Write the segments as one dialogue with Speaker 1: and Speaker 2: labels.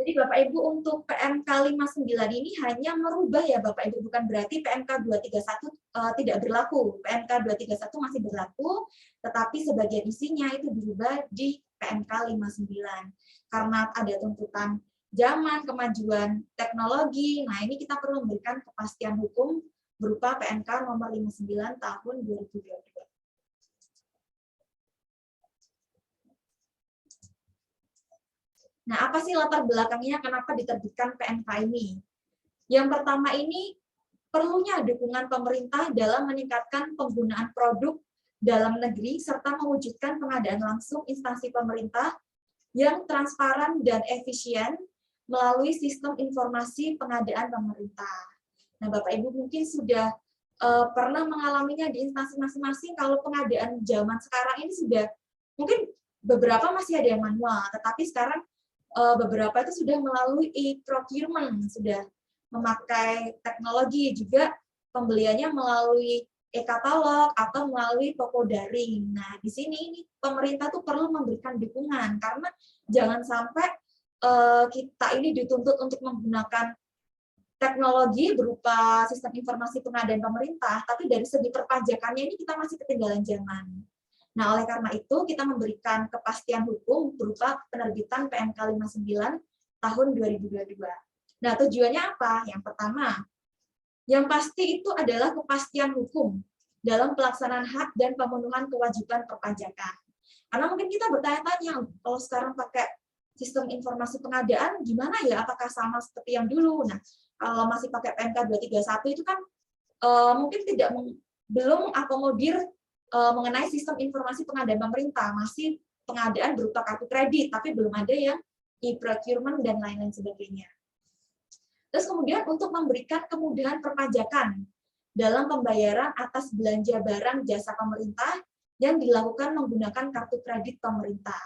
Speaker 1: Jadi Bapak Ibu untuk PMK 59 ini hanya merubah ya Bapak Ibu, bukan berarti PMK 231 tidak berlaku. PMK 231 masih berlaku, tetapi sebagian isinya itu berubah di PMK 59. Karena ada tuntutan zaman, kemajuan teknologi, nah ini kita perlu memberikan kepastian hukum berupa PMK nomor 59 tahun 2022. Nah, apa sih latar belakangnya kenapa diterbitkan PMK ini? Yang pertama ini, perlunya dukungan pemerintah dalam meningkatkan penggunaan produk dalam negeri serta mewujudkan pengadaan langsung instansi pemerintah yang transparan dan efisien melalui sistem informasi pengadaan pemerintah. Nah, Bapak Ibu mungkin sudah pernah mengalaminya di instansi masing-masing. Kalau pengadaan zaman sekarang ini sudah, mungkin beberapa masih ada yang manual, tetapi sekarang beberapa itu sudah melalui e-procurement, sudah memakai teknologi, juga pembeliannya melalui e-katalog atau melalui toko daring. Nah, di sini ini pemerintah tuh perlu memberikan dukungan, karena jangan sampai kita ini dituntut untuk menggunakan teknologi berupa sistem informasi pengadaan pemerintah, tapi dari segi perpajakannya ini kita masih ketinggalan zaman. Nah, oleh karena itu kita memberikan kepastian hukum berupa penerbitan PMK 59 tahun 2022. Nah, tujuannya apa? Yang pertama, yang pasti itu adalah kepastian hukum dalam pelaksanaan hak dan pemenuhan kewajiban perpajakan. Karena mungkin kita bertanya-tanya, kalau sekarang pakai sistem informasi pengadaan, gimana ya? Apakah sama seperti yang dulu? Nah, kalau masih pakai PMK 231 itu kan mungkin belum akomodir mengenai sistem informasi pengadaan pemerintah, masih pengadaan berupa kartu kredit, tapi belum ada yang e-procurement dan lain-lain sebagainya. Terus kemudian untuk memberikan kemudahan perpajakan dalam pembayaran atas belanja barang jasa pemerintah yang dilakukan menggunakan kartu kredit pemerintah.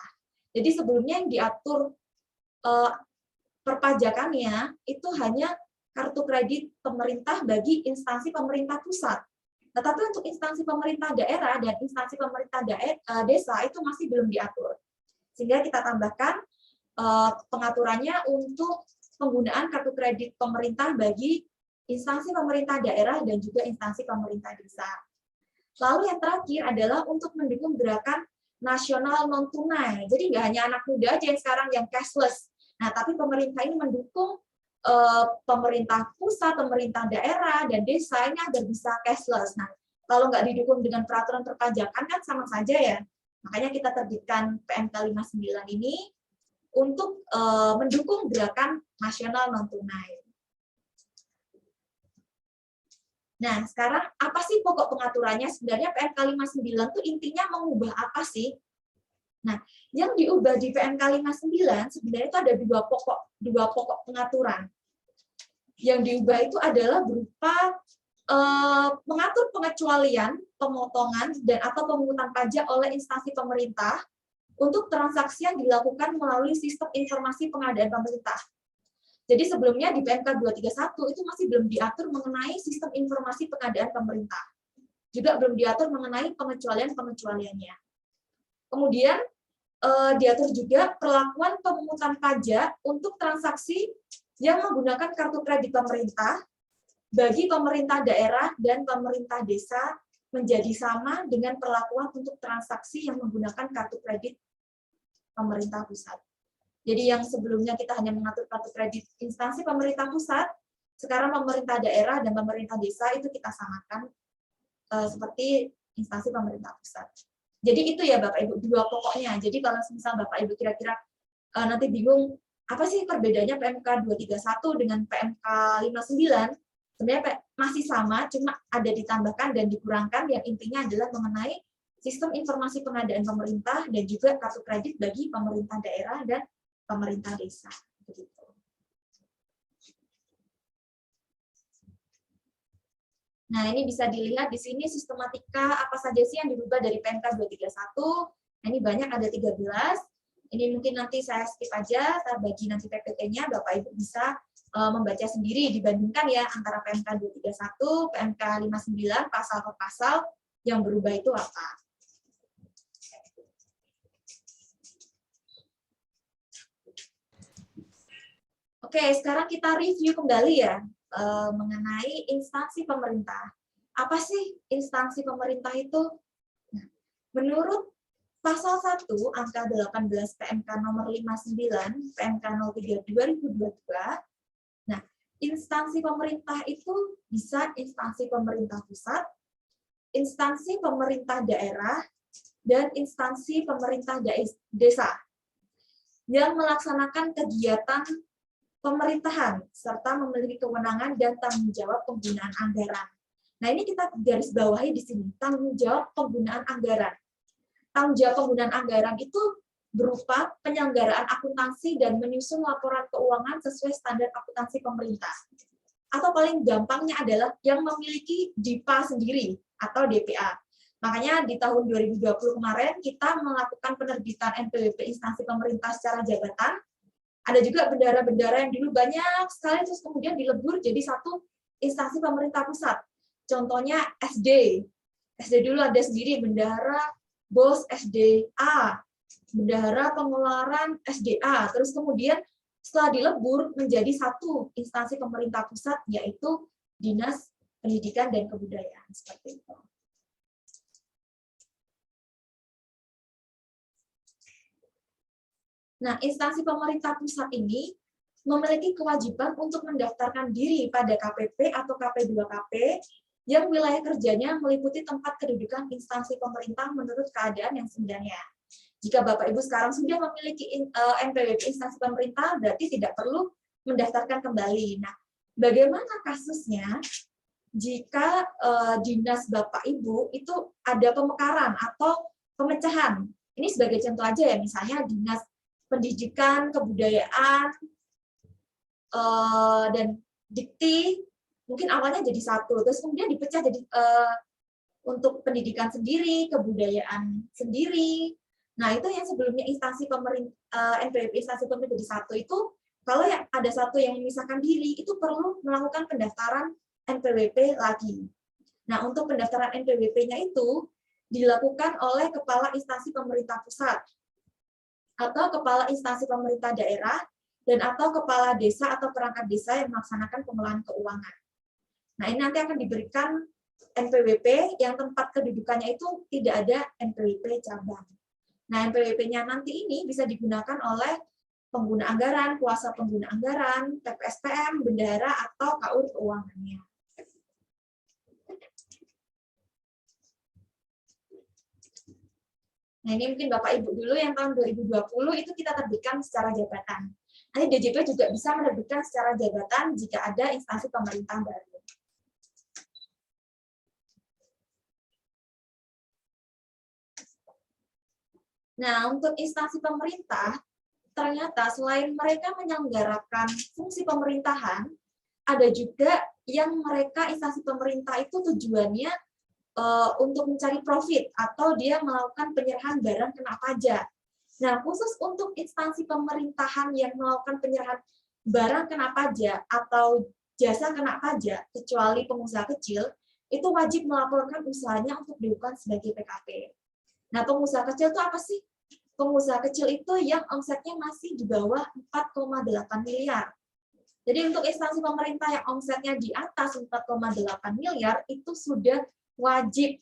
Speaker 1: Jadi sebelumnya yang diatur perpajakannya itu hanya kartu kredit pemerintah bagi instansi pemerintah pusat. Tetapi untuk instansi pemerintah daerah dan instansi pemerintah desa itu masih belum diatur. Sehingga kita tambahkan pengaturannya untuk penggunaan kartu kredit pemerintah bagi instansi pemerintah daerah dan juga instansi pemerintah desa. Lalu yang terakhir adalah untuk mendukung gerakan nasional non-tunai. Jadi nggak hanya anak muda aja yang sekarang yang cashless. Nah, tapi pemerintah ini mendukung pemerintah pusat, pemerintah daerah, dan desa ini agar bisa cashless. Nah, kalau nggak didukung dengan peraturan perpajakan kan sama saja ya. Makanya kita terbitkan PMK 59 ini untuk mendukung gerakan nasional non-tunai. Nah, sekarang apa sih pokok pengaturannya? Sebenarnya PMK 59 itu intinya mengubah apa sih? Nah, yang diubah di PMK 59 sebenarnya itu ada dua pokok pengaturan. Yang diubah itu adalah berupa mengatur pengecualian, pemotongan, dan atau pemungutan pajak oleh instansi pemerintah untuk transaksi yang dilakukan melalui sistem informasi pengadaan pemerintah. Jadi sebelumnya di PMK 231 itu masih belum diatur mengenai sistem informasi pengadaan pemerintah. Juga belum diatur mengenai pengecualian-pengecualiannya. Kemudian diatur juga perlakuan pemungutan pajak untuk transaksi yang menggunakan kartu kredit pemerintah bagi pemerintah daerah dan pemerintah desa menjadi sama dengan perlakuan untuk transaksi yang menggunakan kartu kredit pemerintah pusat. Jadi yang sebelumnya kita hanya mengatur kartu kredit instansi pemerintah pusat, sekarang pemerintah daerah dan pemerintah desa itu kita samakan seperti instansi pemerintah pusat. Jadi itu ya Bapak Ibu dua pokoknya. Jadi kalau misal Bapak Ibu kira-kira nanti bingung apa sih perbedaannya PMK 231 dengan PMK 59, sebenarnya masih sama, cuma ada ditambahkan dan dikurangkan yang intinya adalah mengenai sistem informasi pengadaan pemerintah dan juga kartu kredit bagi pemerintah daerah dan pemerintah desa. Begitu. Nah, ini bisa dilihat di sini sistematika apa saja sih yang dirubah dari PMK 231. Nah, ini banyak, ada 13. Ini mungkin nanti saya skip aja, saya bagi nanti PPT-nya, Bapak Ibu bisa membaca sendiri, dibandingkan ya antara PMK 231, PMK 59, pasal per pasal yang berubah itu apa. Oke, sekarang kita review kembali ya mengenai instansi pemerintah. Apa sih instansi pemerintah itu? Nah, menurut Pasal 1 angka 18 PMK nomor 59 PMK 03 2022. Nah, instansi pemerintah itu bisa instansi pemerintah pusat, instansi pemerintah daerah, dan instansi pemerintah desa yang melaksanakan kegiatan pemerintahan serta memiliki kewenangan dan tanggung jawab penggunaan anggaran. Nah, ini kita garis bawahi di sini, tanggung jawab penggunaan anggaran. Tanggung jawab penggunaan anggaran itu berupa penyelenggaraan akuntansi dan menyusun laporan keuangan sesuai standar akuntansi pemerintah. Atau paling gampangnya adalah yang memiliki DIPA sendiri atau DPA. Makanya di tahun 2020 kemarin kita melakukan penerbitan NPWP instansi pemerintah secara jabatan. Ada juga bendara-bendara yang dulu banyak sekali terus kemudian dilebur jadi satu instansi pemerintah pusat. Contohnya SD. SD dulu ada sendiri bendara BOS SDA, bendahara pengeluaran SDA, terus kemudian setelah dilebur menjadi satu instansi pemerintah pusat, yaitu Dinas Pendidikan dan Kebudayaan, seperti itu. Nah, instansi pemerintah pusat ini memiliki kewajiban untuk mendaftarkan diri pada KPP atau KP2KP yang wilayah kerjanya meliputi tempat kedudukan instansi pemerintah menurut keadaan yang sebenarnya. Jika Bapak Ibu sekarang sudah memiliki NPWP instansi pemerintah, berarti tidak perlu mendaftarkan kembali. Nah, bagaimana kasusnya jika dinas Bapak Ibu itu ada pemekaran atau pemecahan? Ini sebagai contoh aja ya, misalnya Dinas Pendidikan, Kebudayaan, dan Dikti, mungkin awalnya jadi satu, terus kemudian dipecah jadi untuk pendidikan sendiri, kebudayaan sendiri. Nah, itu yang sebelumnya instansi pemerintah, NPWP instansi pemerintah jadi satu itu, kalau yang ada satu yang memisahkan diri, itu perlu melakukan pendaftaran NPWP lagi. Nah, untuk pendaftaran NPWP-nya itu dilakukan oleh kepala instansi pemerintah pusat, atau kepala instansi pemerintah daerah, dan atau kepala desa atau perangkat desa yang melaksanakan pengelolaan keuangan. Nah, ini nanti akan diberikan NPWP yang tempat kedudukannya itu tidak ada NPWP cabang. Nah, NPWP-nya nanti ini bisa digunakan oleh pengguna anggaran, kuasa pengguna anggaran, TPSPM, bendahara, atau KUR keuangannya. Nah, ini mungkin Bapak Ibu dulu yang tahun 2020 itu kita terbitkan secara jabatan. Nanti DJP juga bisa menerbitkan secara jabatan jika ada instansi pemerintah baru. Nah, untuk instansi pemerintah, ternyata selain mereka menyelenggarakan fungsi pemerintahan, ada juga yang mereka instansi pemerintah itu tujuannya untuk mencari profit atau dia melakukan penyerahan barang kena pajak. Nah, khusus untuk instansi pemerintahan yang melakukan penyerahan barang kena pajak atau jasa kena pajak, kecuali pengusaha kecil, itu wajib melaporkan usahanya untuk dilakukan sebagai PKP. Nah, pengusaha kecil itu apa sih? Pengusaha kecil itu yang omsetnya masih di bawah 4,8 miliar. Jadi untuk instansi pemerintah yang omsetnya di atas 4,8 miliar itu sudah wajib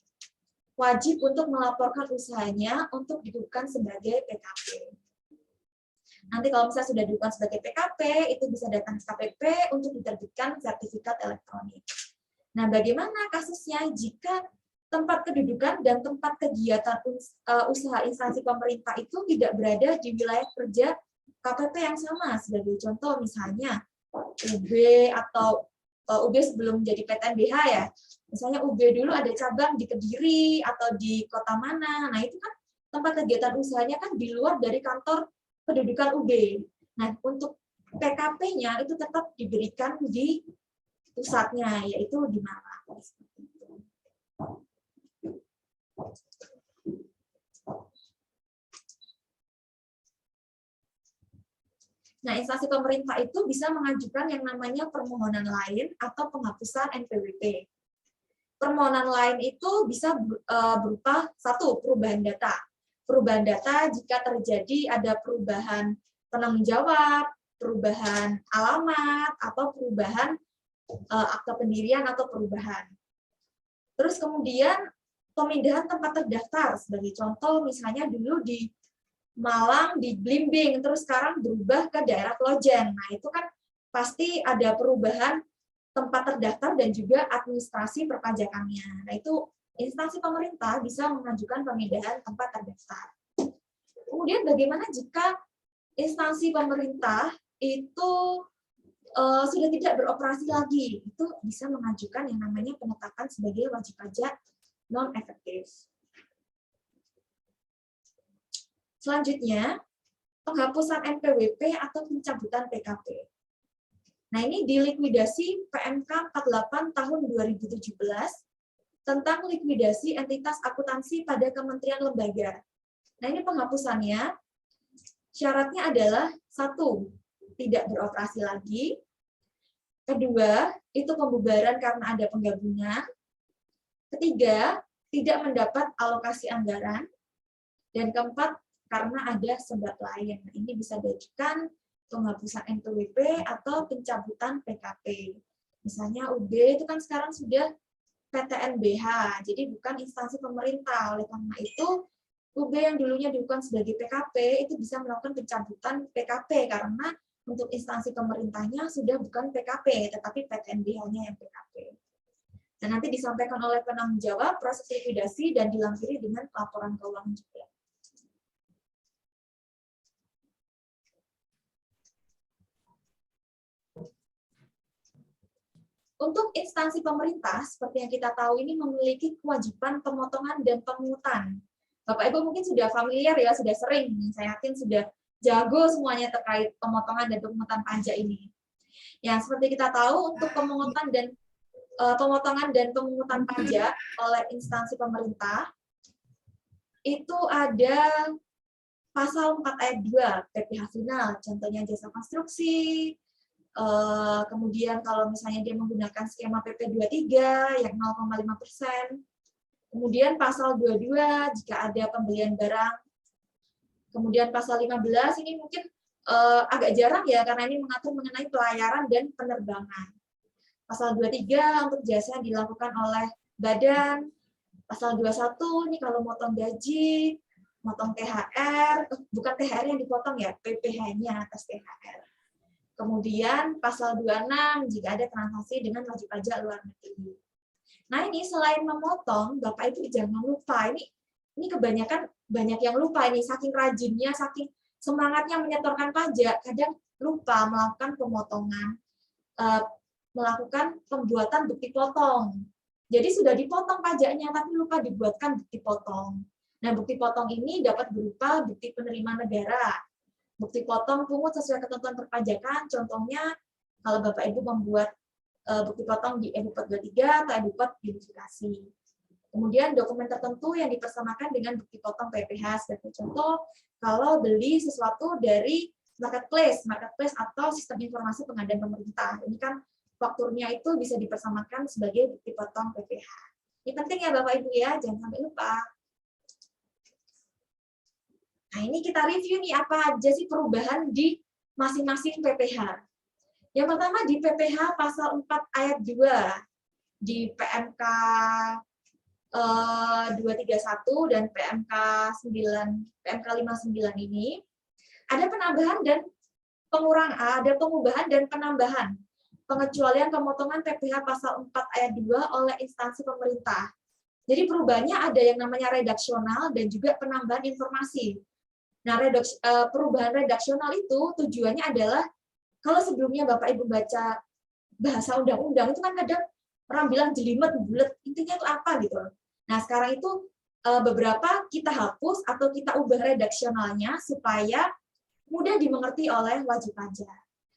Speaker 1: untuk melaporkan usahanya untuk dilakukan sebagai PKP. Nanti kalau misalnya sudah dilakukan sebagai PKP, itu bisa datang ke KPP untuk diterbitkan sertifikat elektronik. Nah, bagaimana kasusnya jika tempat kedudukan dan tempat kegiatan usaha instansi pemerintah itu tidak berada di wilayah kerja KPP yang sama? Sebagai contoh misalnya UB atau UB sebelum menjadi PTNBH ya, misalnya UB dulu ada cabang di Kediri atau di kota mana, nah itu kan tempat kegiatan usahanya kan di luar dari kantor kedudukan UB. Nah, untuk PKP-nya itu tetap diberikan di pusatnya, yaitu di Malang. Nah, instansi pemerintah itu bisa mengajukan yang namanya permohonan lain atau penghapusan NPWP. Permohonan lain itu bisa berupa satu, perubahan data. Perubahan data jika terjadi ada perubahan penanggung jawab, perubahan alamat atau perubahan akta pendirian atau perubahan. Terus kemudian pemindahan tempat terdaftar, sebagai contoh misalnya dulu di Malang, di Blimbing, terus sekarang berubah ke daerah Klojen. Nah itu kan pasti ada perubahan tempat terdaftar dan juga administrasi perpajakannya. Nah itu instansi pemerintah bisa mengajukan pemindahan tempat terdaftar. Kemudian bagaimana jika instansi pemerintah itu sudah tidak beroperasi lagi? Itu bisa mengajukan yang namanya penetapan sebagai wajib pajak non-efektif. Selanjutnya, penghapusan NPWP atau pencabutan PKP. Nah, ini di likuidasi PMK 48 tahun 2017 tentang likuidasi entitas akuntansi pada kementerian lembaga. Nah, ini penghapusannya, syaratnya adalah 1, tidak beroperasi lagi. Kedua, itu pembubaran karena ada penggabungan. Ketiga, tidak mendapat alokasi anggaran. Dan keempat, karena ada sebab lain. Nah, ini bisa diajukan penghapusan NPWP atau pencabutan PKP. Misalnya UB itu kan sekarang sudah PTNBH, jadi bukan instansi pemerintah. Oleh karena itu, UB yang dulunya dilakukan sebagai PKP itu bisa melakukan pencabutan PKP karena untuk instansi pemerintahnya sudah bukan PKP, tetapi PTNBH-nya yang PKP. Dan nanti disampaikan oleh penanggung jawab proses likuidasi dan dilampiri dengan laporan keuangan juga. Untuk instansi pemerintah, seperti yang kita tahu ini memiliki kewajiban pemotongan dan pemungutan. Bapak Ibu mungkin sudah familiar ya, sudah sering, saya yakin sudah jago semuanya terkait pemotongan dan pemungutan pajak ini. Yang seperti kita tahu untuk pemungutan dan pemotongan dan pemungutan pajak oleh instansi pemerintah itu ada pasal 4 ayat 2 PPh final, contohnya jasa konstruksi. Kemudian kalau misalnya dia menggunakan skema PP 23 yang 0,5%. Kemudian pasal 22 jika ada pembelian barang. Kemudian pasal 15 ini mungkin agak jarang ya karena ini mengatur mengenai pelayaran dan penerbangan. Pasal 23 untuk jasa yang dilakukan oleh badan. Pasal 21 ini kalau motong gaji, motong THR, bukan THR yang dipotong ya, PPh-nya atas THR. Kemudian pasal 26 jika ada transaksi dengan wajib pajak luar negeri. Nah, ini selain memotong, Bapak Ibu jangan lupa ini kebanyakan banyak yang lupa ini saking rajinnya, saking semangatnya menyetorkan pajak, kadang lupa melakukan pemotongan, melakukan pembuatan bukti potong. Jadi sudah dipotong pajaknya tapi lupa dibuatkan bukti potong. Nah, bukti potong ini dapat berupa bukti penerimaan negara, bukti potong pungut sesuai ketentuan perpajakan, contohnya kalau Bapak Ibu membuat bukti potong di EDUPOT 23 atau EDUPOT unifikasi. Kemudian dokumen tertentu yang dipersamakan dengan bukti potong PPh sebagai contoh kalau beli sesuatu dari marketplace atau sistem informasi pengadaan pemerintah. Ini kan fakturnya itu bisa dipersamakan sebagai bukti potong PPh. Ini penting ya Bapak Ibu ya, jangan sampai lupa. Nah, ini kita review nih apa aja sih perubahan di masing-masing PPh. Yang pertama di PPh pasal 4 ayat 2 di PMK 231 dan PMK 59 ini ada penambahan dan ada pengubahan dan penambahan pengecualian pemotongan PPh pasal 4 ayat 2 oleh instansi pemerintah. Jadi perubahannya ada yang namanya redaksional dan juga penambahan informasi. Nah, perubahan redaksional itu tujuannya adalah kalau sebelumnya Bapak Ibu baca bahasa undang-undang itu kan kadang orang bilang jelimet, bulet, intinya itu apa gitu. Nah, sekarang itu beberapa kita hapus atau kita ubah redaksionalnya supaya mudah dimengerti oleh wajib pajak.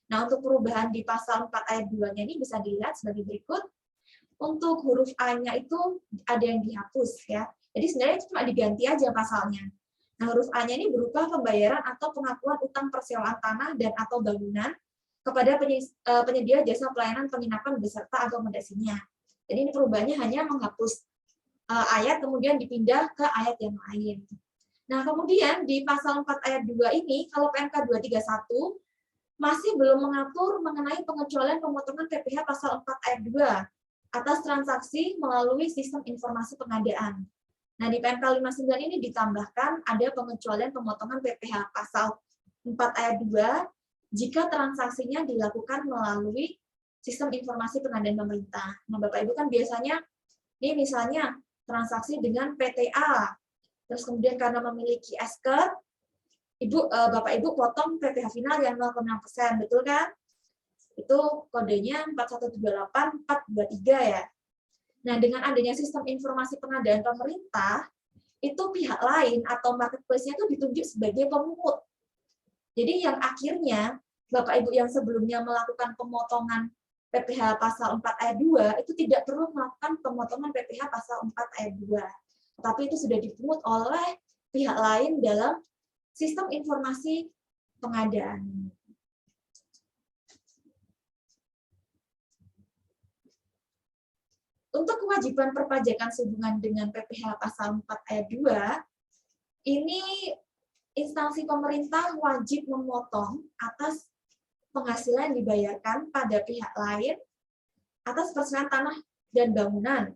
Speaker 1: Nah, untuk perubahan di pasal 4 ayat 2-nya ini bisa dilihat sebagai berikut. Untuk huruf A-nya itu ada yang dihapus ya. Jadi sebenarnya itu cuma diganti aja pasalnya. Nah, huruf A-nya ini berupa pembayaran atau pengakuan utang persewaan tanah dan atau bangunan kepada penyedia jasa pelayanan penginapan beserta akomodasinya. Jadi ini perubahannya hanya menghapus ayat kemudian dipindah ke ayat yang lain. Nah, kemudian di pasal 4 ayat 2 ini kalau PMK 231 masih belum mengatur mengenai pengecualian pemotongan PPh pasal 4 ayat 2 atas transaksi melalui sistem informasi pengadaan. Nah, di PMK 59 ini ditambahkan ada pengecualian pemotongan PPh pasal 4 ayat 2 jika transaksinya dilakukan melalui sistem informasi pengadaan pemerintah. Nah, Bapak Ibu kan biasanya ini misalnya transaksi dengan PTA, terus kemudian karena memiliki esker, Bapak Ibu potong PPh final yang 0,6%, betul kan? Itu kodenya 4128423 ya. Nah, dengan adanya sistem informasi pengadaan pemerintah, itu pihak lain atau marketplace-nya itu ditunjuk sebagai pemungut. Jadi yang akhirnya Bapak Ibu yang sebelumnya melakukan pemotongan PPh pasal 4 ayat 2 itu tidak perlu melakukan pemotongan PPh pasal 4 ayat 2. Tapi itu sudah dipungut oleh pihak lain dalam sistem informasi pengadaan. Untuk kewajiban perpajakan sehubungan dengan PPh pasal 4 ayat 2, ini instansi pemerintah wajib memotong atas penghasilan yang dibayarkan pada pihak lain atas perseroan tanah dan bangunan,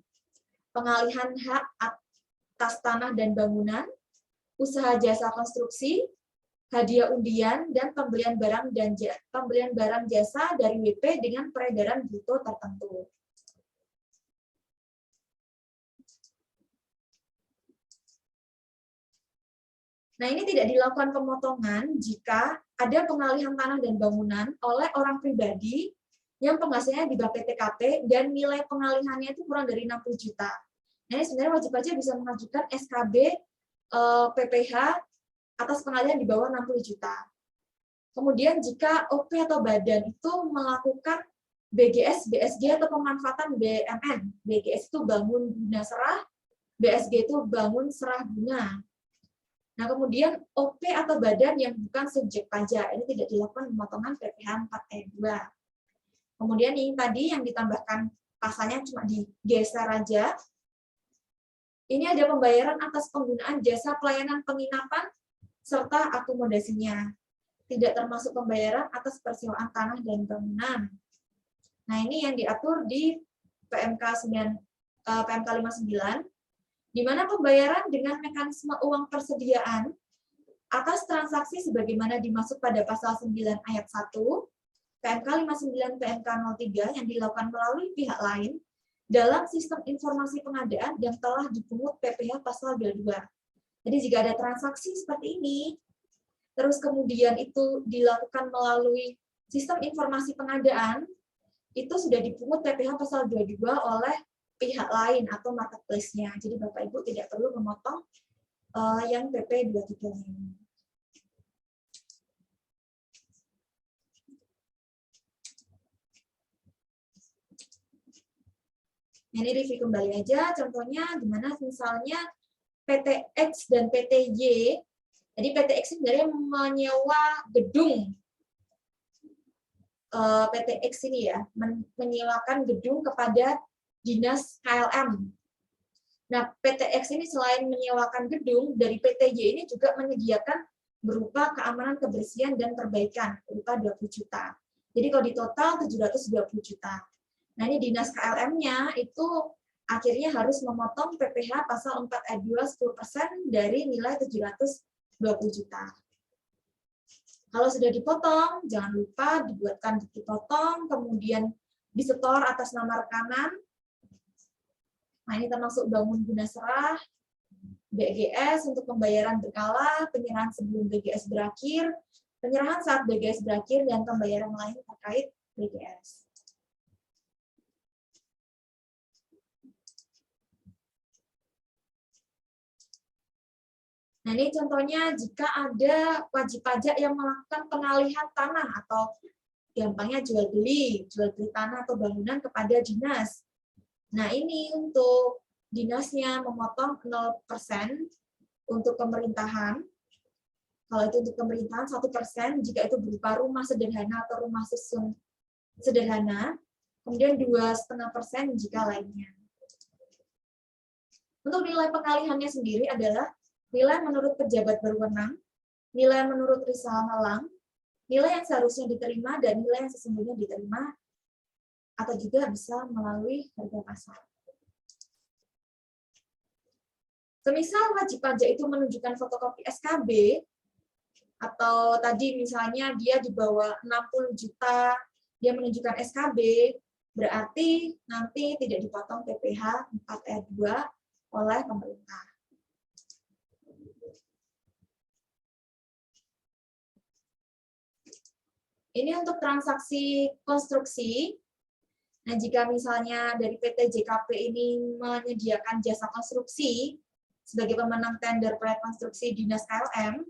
Speaker 1: pengalihan hak atas tanah dan bangunan, usaha jasa konstruksi, hadiah undian, dan pembelian barang jasa dari WP dengan peredaran bruto tertentu. Nah, ini tidak dilakukan pemotongan jika ada pengalihan tanah dan bangunan oleh orang pribadi yang penghasilannya di bawah PTKP dan nilai pengalihannya itu kurang dari 60 juta. Nah, ini sebenarnya wajib pajak bisa mengajukan SKB PPh atas pengalihan di bawah 60 juta. Kemudian jika OP atau badan itu melakukan BGS, BSG atau pemanfaatan BMN. BGS itu bangun guna serah, BSG itu bangun serah guna. Nah, kemudian OP atau badan yang bukan subjek pajak, ini tidak dilakukan pemotongan PPh 4 ayat 2. Kemudian ini tadi yang ditambahkan pasalnya cuma digeser aja. Ini ada pembayaran atas penggunaan jasa pelayanan penginapan serta akomodasinya. Tidak termasuk pembayaran atas persewaan tanah dan bangunan. Nah, ini yang diatur di PMK 59, di mana pembayaran dengan mekanisme uang persediaan atas transaksi sebagaimana dimaksud pada pasal 9 ayat 1, PMK 59 PMK 03 yang dilakukan melalui pihak lain dalam sistem informasi pengadaan yang telah dipungut PPh pasal 22. Jadi jika ada transaksi seperti ini, terus kemudian itu dilakukan melalui sistem informasi pengadaan, itu sudah dipungut PPh pasal 22 oleh pihak lain atau marketplace-nya. Jadi Bapak Ibu tidak perlu memotong yang PP 23 ini. Ini review kembali aja, contohnya gimana misalnya PTX dan PTY. Jadi PTX sebenarnya menyewa gedung. PTX ini ya, menyewakan gedung kepada Dinas KLM. Nah, PTX ini selain menyewakan gedung, dari PTY ini juga menyediakan berupa keamanan kebersihan dan perbaikan, berupa 20 juta. Jadi kalau di total 720 juta. Nah, ini Dinas KLM-nya itu akhirnya harus memotong PPh pasal 4 ayat 2 10% dari nilai 720 juta. Kalau sudah dipotong, jangan lupa dibuatkan bukti potong, kemudian disetor atas nama rekanan. Nah, ini termasuk bangun guna serah, BGS untuk pembayaran berkala, penyerahan sebelum BGS berakhir, penyerahan saat BGS berakhir, dan pembayaran lain terkait BGS. Nah, ini contohnya jika ada wajib pajak yang melakukan pengalihan tanah atau gampangnya jual beli tanah atau bangunan kepada dinas. Nah, ini untuk dinasnya memotong 0% untuk pemerintahan. Kalau itu untuk pemerintahan 1% jika itu berupa rumah sederhana atau rumah susun sederhana. Kemudian 2,5% jika lainnya. Untuk nilai pengalihannya sendiri adalah nilai menurut pejabat berwenang, nilai menurut risal malang, nilai yang seharusnya diterima dan nilai yang sesungguhnya diterima, atau juga bisa melalui harga pasar. Semisal wajib pajak itu menunjukkan fotokopi SKB, atau tadi misalnya dia di bawah 60 juta, dia menunjukkan SKB, berarti nanti tidak dipotong PPh 4R2 oleh pemerintah. Ini untuk transaksi konstruksi. Nah, jika misalnya dari PT JKP ini menyediakan jasa konstruksi sebagai pemenang tender proyek konstruksi Dinas KLM,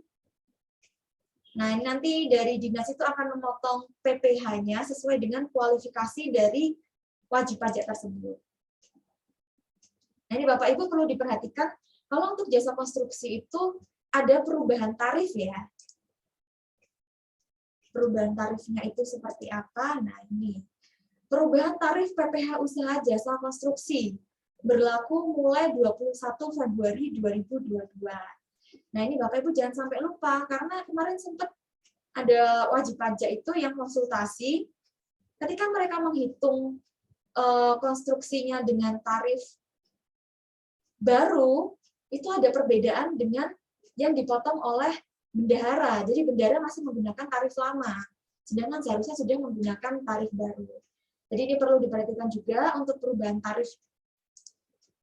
Speaker 1: nah ini nanti dari Dinas itu akan memotong PPh-nya sesuai dengan kualifikasi dari wajib pajak tersebut. Nah, ini Bapak Ibu perlu diperhatikan, kalau untuk jasa konstruksi itu ada perubahan tarif ya. Perubahan tarifnya itu seperti apa? Nah, ini. Perubahan tarif PPh usaha jasa konstruksi berlaku mulai 21 Februari 2022. Nah, ini Bapak Ibu jangan sampai lupa, karena kemarin sempat ada wajib pajak itu yang konsultasi, ketika mereka menghitung konstruksinya dengan tarif baru, itu ada perbedaan dengan yang dipotong oleh bendahara. Jadi bendahara masih menggunakan tarif lama, sedangkan seharusnya sudah menggunakan tarif baru. Jadi ini perlu diperhatikan juga untuk perubahan tarif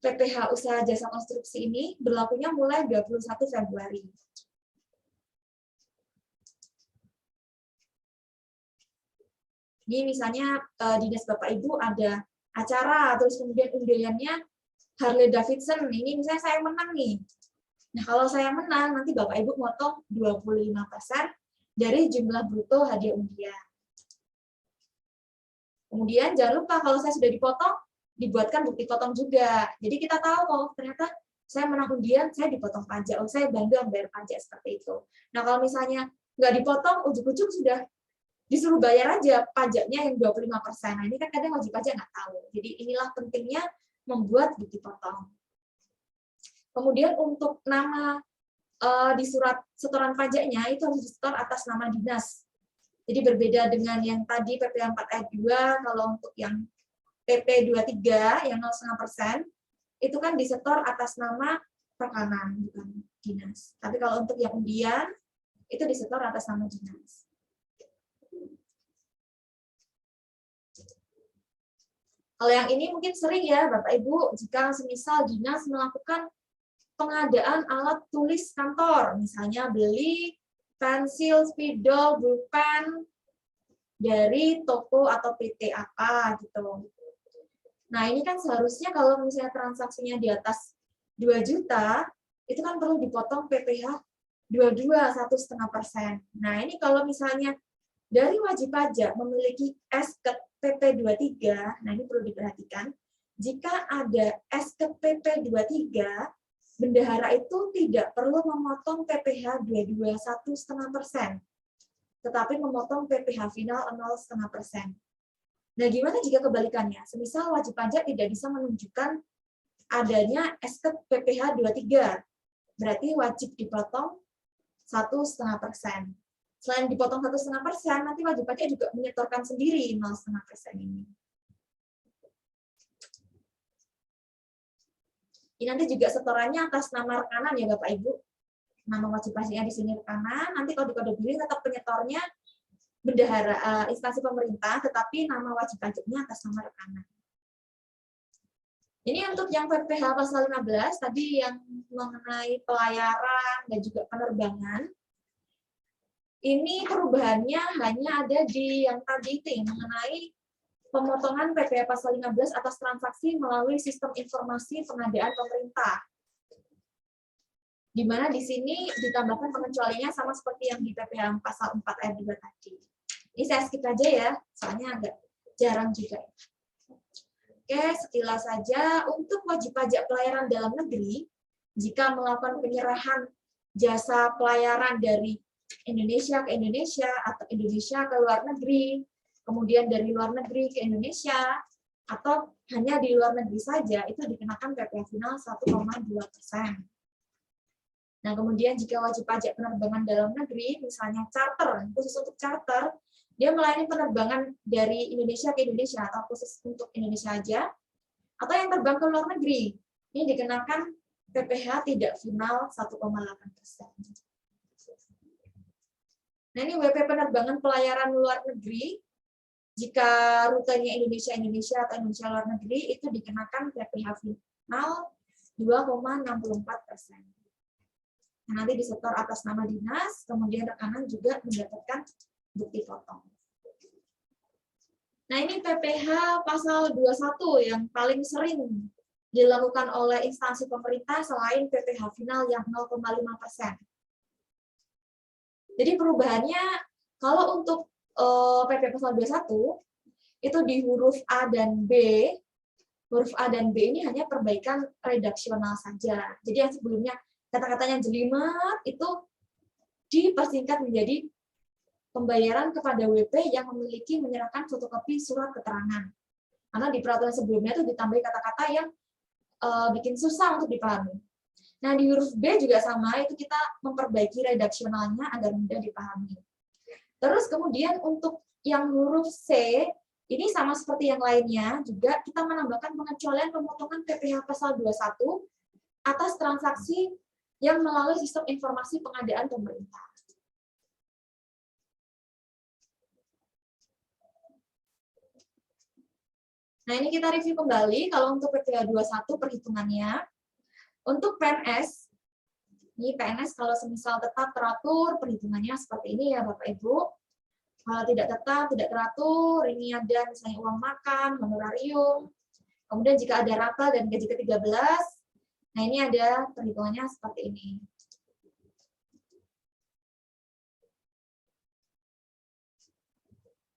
Speaker 1: PPh usaha jasa konstruksi ini berlakunya mulai 21 Februari. Ini misalnya Dinas Bapak Ibu ada acara, terus kemudian undiannya Harley Davidson. Ini misalnya saya menang nih. Nah, kalau saya menang, nanti Bapak Ibu motong 25% dari jumlah bruto hadiah undian. Kemudian jangan lupa kalau saya sudah dipotong, dibuatkan bukti potong juga. Jadi kita tahu, oh ternyata saya menang undian, saya dipotong pajak. Oh, saya bangga membayar pajak seperti itu. Nah, kalau misalnya nggak dipotong, ujung-ujung sudah disuruh bayar aja pajaknya yang 25%. Nah, ini kan kadang wajib pajak nggak tahu. Jadi inilah pentingnya membuat bukti potong. Kemudian untuk nama di surat setoran pajaknya itu harus disetor atas nama dinas. Jadi berbeda dengan yang tadi PPh 4R2, kalau untuk yang PP 23 yang 0,5%, itu kan disetor atas nama rekanan, bukan dinas. Tapi kalau untuk yang undian, itu disetor atas nama dinas. Kalau yang ini mungkin sering ya Bapak Ibu, jika semisal dinas melakukan pengadaan alat tulis kantor, misalnya beli pensil, spidol, pulpen dari toko atau PT apa gitu. Nah, ini kan seharusnya kalau misalnya transaksinya di atas 2 juta, itu kan perlu dipotong PPh 22, 1,5%. Nah, ini kalau misalnya dari wajib pajak memiliki SKED PP 23, nah ini perlu diperhatikan, jika ada SKED PP 23, bendahara itu tidak perlu memotong PPh 22 1,5%, tetapi memotong PPh final 0,5%. Nah, gimana jika kebalikannya? Semisal wajib pajak tidak bisa menunjukkan adanya SKED PPh 23, berarti wajib dipotong 1,5%. Selain dipotong 1,5%, nanti wajib pajak juga menyetorkan sendiri 0,5% ini. Ini nanti juga setorannya atas nama rekanan ya Bapak Ibu. Nama wajib pajaknya di sini rekanan, nanti kalau di kode billing tetap penyetornya bendahara instansi pemerintah, tetapi nama wajib pajaknya atas nama rekanan. Ini untuk yang PPh pasal 15, tadi yang mengenai pelayaran dan juga penerbangan. Ini perubahannya hanya ada di yang tadi itu, yang mengenai pemotongan PPh pasal 15 atas transaksi melalui sistem informasi pengadaan pemerintah. Di mana di sini ditambahkan pengecualiannya sama seperti yang di PPh pasal 4R2 tadi. Ini saya skip aja ya, soalnya agak jarang juga. Oke, sekilas saja untuk wajib pajak pelayaran dalam negeri, jika melakukan penyerahan jasa pelayaran dari Indonesia ke Indonesia atau Indonesia ke luar negeri, kemudian dari luar negeri ke Indonesia, atau hanya di luar negeri saja, itu dikenakan PPh final 1,2%. Nah, kemudian jika wajib pajak penerbangan dalam negeri, misalnya charter, khusus untuk charter, dia melayani penerbangan dari Indonesia ke Indonesia atau khusus untuk Indonesia aja, atau yang terbang ke luar negeri. Ini dikenakan PPh tidak final 1,8%. Nah, ini WP penerbangan pelayaran luar negeri. Jika rutenya Indonesia-Indonesia atau Indonesia luar negeri, itu dikenakan PPh final 2,64%. Nah, nanti disetor atas nama dinas, kemudian rekanan juga mendapatkan bukti potong. Nah, ini PPh pasal 21 yang paling sering dilakukan oleh instansi pemerintah selain PPh final yang 0,5%. Jadi perubahannya, kalau untuk PP pasal 21, itu di huruf A dan B, huruf A dan B ini hanya perbaikan redaksional saja. Jadi yang sebelumnya kata-katanya jelimet itu dipersingkat menjadi pembayaran kepada WP yang memiliki menyerahkan fotokopi surat keterangan. Karena di peraturan sebelumnya itu ditambah kata-kata yang bikin susah untuk dipahami. Nah, di huruf B juga sama, itu kita memperbaiki redaksionalnya agar mudah dipahami. Terus kemudian untuk yang huruf C, ini sama seperti yang lainnya, juga kita menambahkan pengecualian pemotongan PPh pasal 21 atas transaksi yang melalui sistem informasi pengadaan pemerintah. Nah, ini kita review kembali kalau untuk PPh 21 perhitungannya. Untuk PNS, ini PNS kalau semisal tetap teratur, perhitungannya seperti ini ya Bapak Ibu. Kalau tidak tetap, tidak teratur, ini ada misalnya uang makan, honorarium. Kemudian jika ada rata dan gaji ke-13, nah ini ada perhitungannya seperti ini.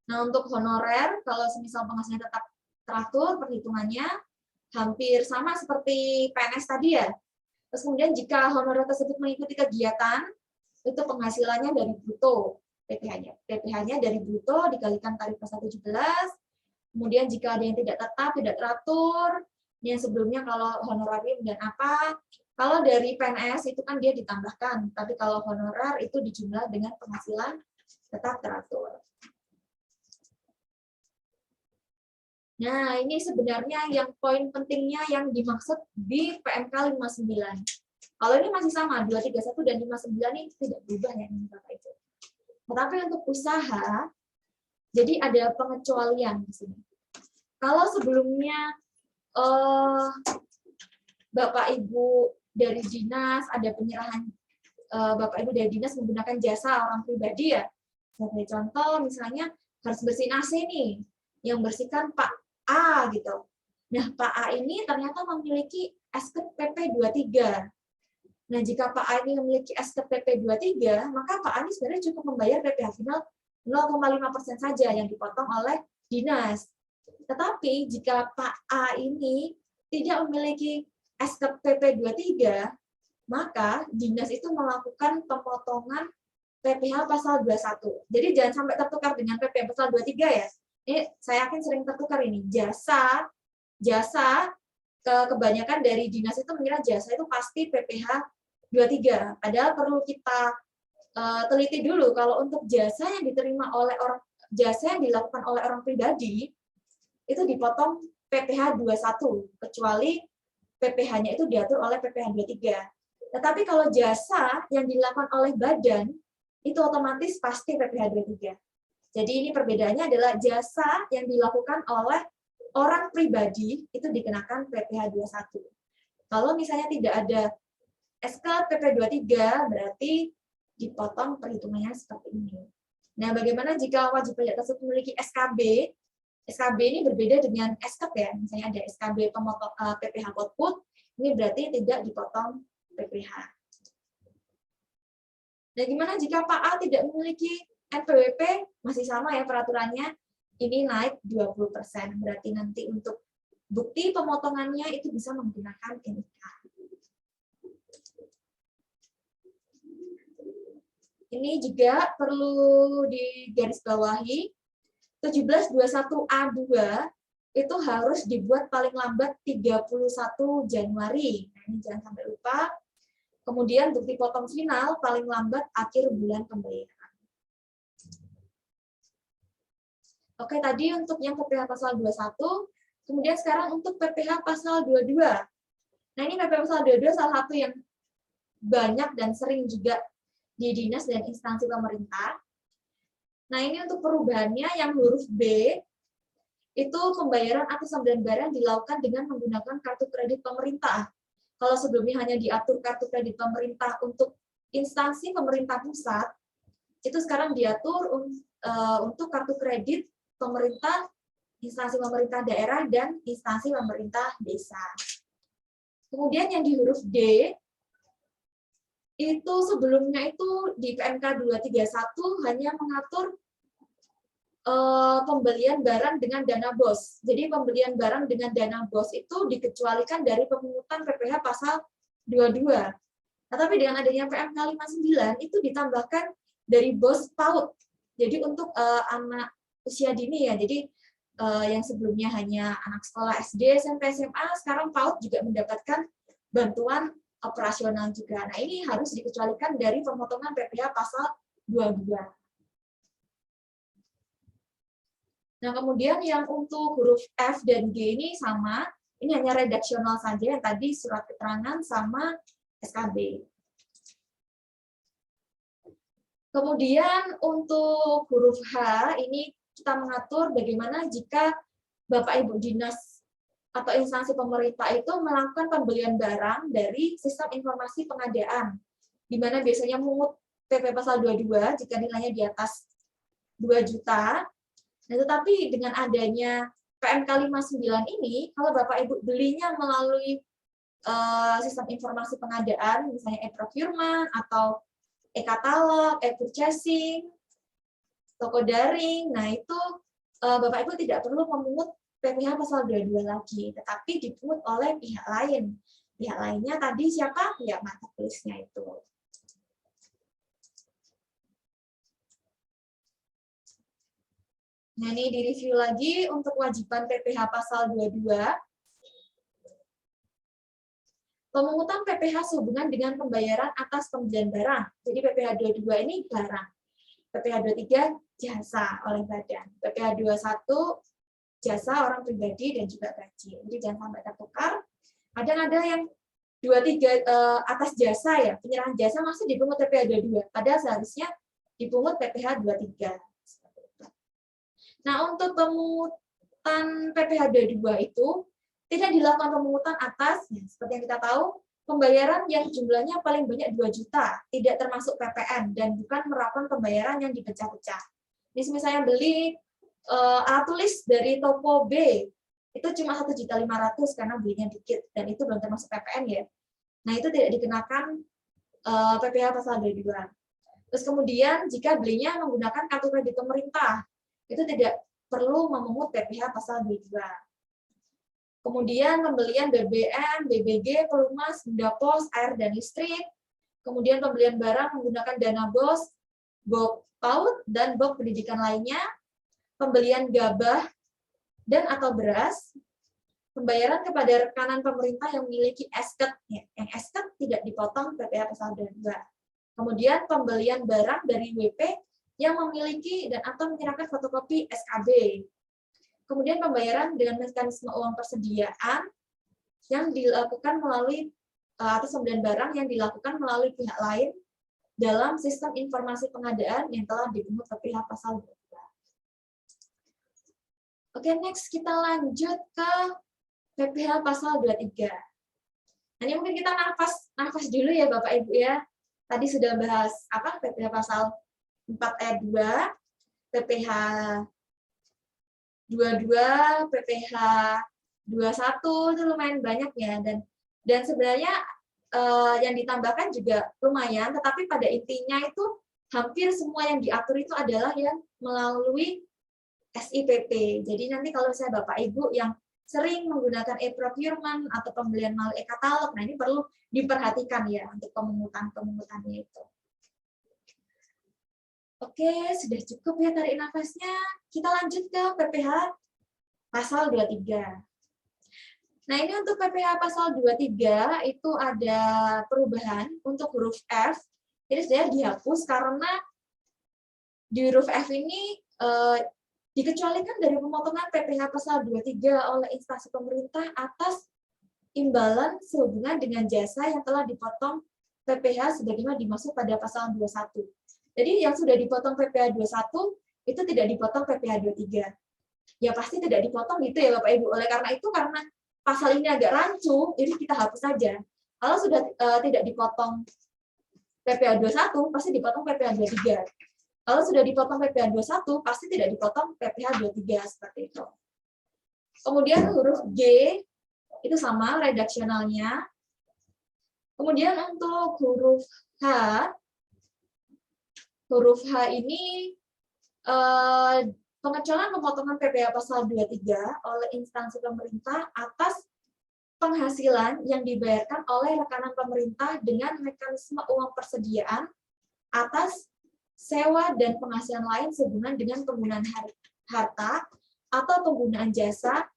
Speaker 1: Nah, untuk honorer, kalau semisal penghasilannya tetap teratur, perhitungannya hampir sama seperti PNS tadi ya. Terus kemudian jika honorer tersebut mengikuti kegiatan, itu penghasilannya dari bruto, PPh-nya. PPh-nya dari bruto dikalikan tarif pasal 17. Kemudian jika ada yang tidak tetap, tidak teratur, yang sebelumnya kalau honorarium dan apa, kalau dari PNS itu kan dia ditambahkan, tapi kalau honorer itu dijumlah dengan penghasilan tetap teratur. Nah, ini sebenarnya yang poin pentingnya yang dimaksud di PMK 59. Kalau ini masih sama, 231 dan 59 ini tidak berubah ya, Bapak Ibu. Tetapi untuk usaha, jadi ada pengecualian di sini. Kalau sebelumnya Bapak Ibu dari dinas, ada penyerahan Bapak Ibu dari dinas menggunakan jasa orang pribadi ya. Sebagai contoh, misalnya harus bersihin AC nih, yang bersihkan Pak A gitu. Nah, Pak A ini ternyata memiliki SK PP 23. Nah, jika Pak A ini memiliki SK PP 23, maka Pak A ini sebenarnya cukup membayar PPh final 0,5% saja yang dipotong oleh dinas. Tetapi jika Pak A ini tidak memiliki SK PP 23, maka dinas itu melakukan pemotongan PPh pasal 21. Jadi jangan sampai tertukar dengan PPh pasal 23 ya. Ini saya yakin sering tertukar ini. Jasa kebanyakan dari dinas itu mengira jasa itu pasti PPh 23. Padahal perlu kita teliti dulu kalau untuk jasa yang diterima oleh orang, jasa yang dilakukan oleh orang pribadi itu dipotong PPh 21 kecuali PPh-nya itu diatur oleh PPh 23. Tetapi kalau jasa yang dilakukan oleh badan itu otomatis pasti PPh 23. Jadi ini perbedaannya adalah jasa yang dilakukan oleh orang pribadi itu dikenakan PPh 21. Kalau misalnya tidak ada SK PP 23 berarti dipotong perhitungannya seperti ini. Nah, bagaimana jika wajib pajak tersebut memiliki SKB? SKB ini berbeda dengan SKP ya. Misalnya ada SKB pemotong PPh output, ini berarti tidak dipotong PPh. Nah, gimana jika Pak A tidak memiliki NPWP? Masih sama ya peraturannya. Ini naik 20%. Berarti nanti untuk bukti pemotongannya itu bisa menggunakan NIK. Ini juga perlu digarisbawahi, 1721A2 itu harus dibuat paling lambat 31 Januari. Nah, ini jangan sampai lupa. Kemudian bukti potong final paling lambat akhir bulan pembayaran. Oke, tadi untuk yang PPh pasal 21, kemudian sekarang untuk PPh pasal 22. Nah, ini PPh pasal 22 salah satu yang banyak dan sering juga di dinas dan instansi pemerintah. Nah, ini untuk perubahannya yang huruf B, itu pembayaran atas pembelian barang dilakukan dengan menggunakan kartu kredit pemerintah. Kalau sebelumnya hanya diatur kartu kredit pemerintah untuk instansi pemerintah pusat, itu sekarang diatur untuk kartu kredit pemerintah, instansi pemerintah daerah, dan instansi pemerintah desa. Kemudian yang di huruf D, itu sebelumnya itu di PMK 231 hanya mengatur pembelian barang dengan dana BOS. Jadi pembelian barang dengan dana BOS itu dikecualikan dari pemungutan PPh pasal 22. Nah, tapi dengan adanya PMK 59 itu ditambahkan dari BOS PAUD. Jadi untuk anak usia dini ya. Jadi yang sebelumnya hanya anak sekolah SD, SMP, SMA, sekarang PAUD juga mendapatkan bantuan operasional juga. Nah, ini harus dikecualikan dari pemotongan PPh pasal 22. Nah, kemudian yang untuk huruf F dan G ini sama, ini hanya redaksional saja, yang tadi surat keterangan sama SKB. Kemudian untuk huruf H, ini kita mengatur bagaimana jika Bapak Ibu Dinas atau instansi pemerintah itu melakukan pembelian barang dari sistem informasi pengadaan, di mana biasanya mengut PP pasal 22 jika nilainya di atas 2 juta. Nah, tetapi dengan adanya PMK 59 ini, kalau Bapak Ibu belinya melalui sistem informasi pengadaan, misalnya e-procurement atau e-katalog, e-purchasing, toko daring, nah itu Bapak Ibu tidak perlu memungut PPh pasal 22 lagi, tetapi dipungut oleh pihak lain. Pihak lainnya tadi siapa? Ya, marketplace-nya itu. Nah, ini direview lagi untuk kewajiban PPh pasal 22. Pemungutan PPh sehubungan dengan pembayaran atas pembelian barang. Jadi PPh 22 ini barang. PPh 23 jasa oleh badan. PPh 21 jasa orang pribadi dan juga gaji. Jadi jangan sampai tertukar. Ada yang 23 atas jasa ya, penyerahan jasa masih dipungut PPh 22. Padahal seharusnya dipungut PPh 23. Nah, untuk pemungutan PPh 22 itu tidak dilakukan pemungutan atas, ya, seperti yang kita tahu, pembayaran yang jumlahnya paling banyak 2 juta, tidak termasuk PPN, dan bukan merupakan pembayaran yang dipecah-pecah. Jadi misalnya beli alat tulis dari toko B, itu cuma 1.500.000 karena belinya dikit, dan itu belum termasuk PPN ya. Nah, itu tidak dikenakan PPh pasal 22. Terus kemudian jika belinya menggunakan kartu kredit pemerintah, itu tidak perlu memungut PPh pasal 22. Kemudian pembelian BBM, BBG, Pelumas, Benda Pos, air dan listrik. Kemudian pembelian barang menggunakan dana BOS, BOK PAUD, dan BOK pendidikan lainnya. Pembelian gabah dan atau beras. Pembayaran kepada rekanan pemerintah yang memiliki esket. Yang esket tidak dipotong PPh pasal 22. Kemudian pembelian barang dari WP yang memiliki dan atau menyerahkan fotokopi SKB. Kemudian pembayaran dengan mekanisme uang persediaan yang dilakukan melalui atas pembelian barang yang dilakukan melalui pihak lain dalam sistem informasi pengadaan yang telah dipungut PPh pasal 22. Oke, next kita lanjut ke PPh pasal 23. Nah, ini mungkin kita nafas dulu ya Bapak Ibu ya. Tadi sudah bahas apa PPh pasal 4 ayat 2, PPh 22, PPh 21 itu lumayan banyak ya, dan sebenarnya yang ditambahkan juga lumayan, tetapi pada intinya itu hampir semua yang diatur itu adalah yang melalui SIPP. Jadi nanti kalau misalnya Bapak Ibu yang sering menggunakan e-procurement atau pembelian melalui e-katalog, nah ini perlu diperhatikan ya untuk pemungutannya itu. Oke, sudah cukup ya tarik nafasnya. Kita lanjut ke PPh pasal 23. Nah, ini untuk PPh pasal 23 itu ada perubahan untuk huruf F. Jadi sebenarnya dihapus karena di huruf F ini dikecualikan dari pemotongan PPh pasal 23 oleh instansi pemerintah atas imbalan sehubungan dengan jasa yang telah dipotong PPh sebagaimana dimaksud pada pasal 21. Jadi yang sudah dipotong PPh 21 itu tidak dipotong PPh 23. Ya pasti tidak dipotong gitu ya Bapak Ibu. Oleh karena itu, karena pasal ini agak rancu, jadi kita hapus saja. Kalau sudah tidak dipotong PPh 21, pasti dipotong PPh 23. Kalau sudah dipotong PPh 21, pasti tidak dipotong PPh 23 seperti itu. Kemudian huruf G itu sama redaksionalnya. Kemudian untuk huruf H ini pengecualian pemotongan PPh pasal 23 oleh instansi pemerintah atas penghasilan yang dibayarkan oleh rekanan pemerintah dengan mekanisme uang persediaan atas sewa dan penghasilan lain sehubungan dengan penggunaan harta atau penggunaan jasa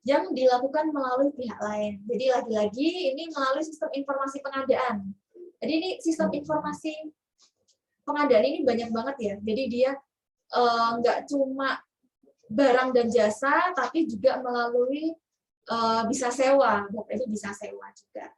Speaker 1: yang dilakukan melalui pihak lain. Jadi lagi-lagi ini melalui sistem informasi pengadaan. Jadi ini sistem informasi pengadaan ini banyak banget ya. Jadi dia nggak cuma barang dan jasa, tapi juga melalui bisa sewa. Bapak Ibu bisa sewa juga.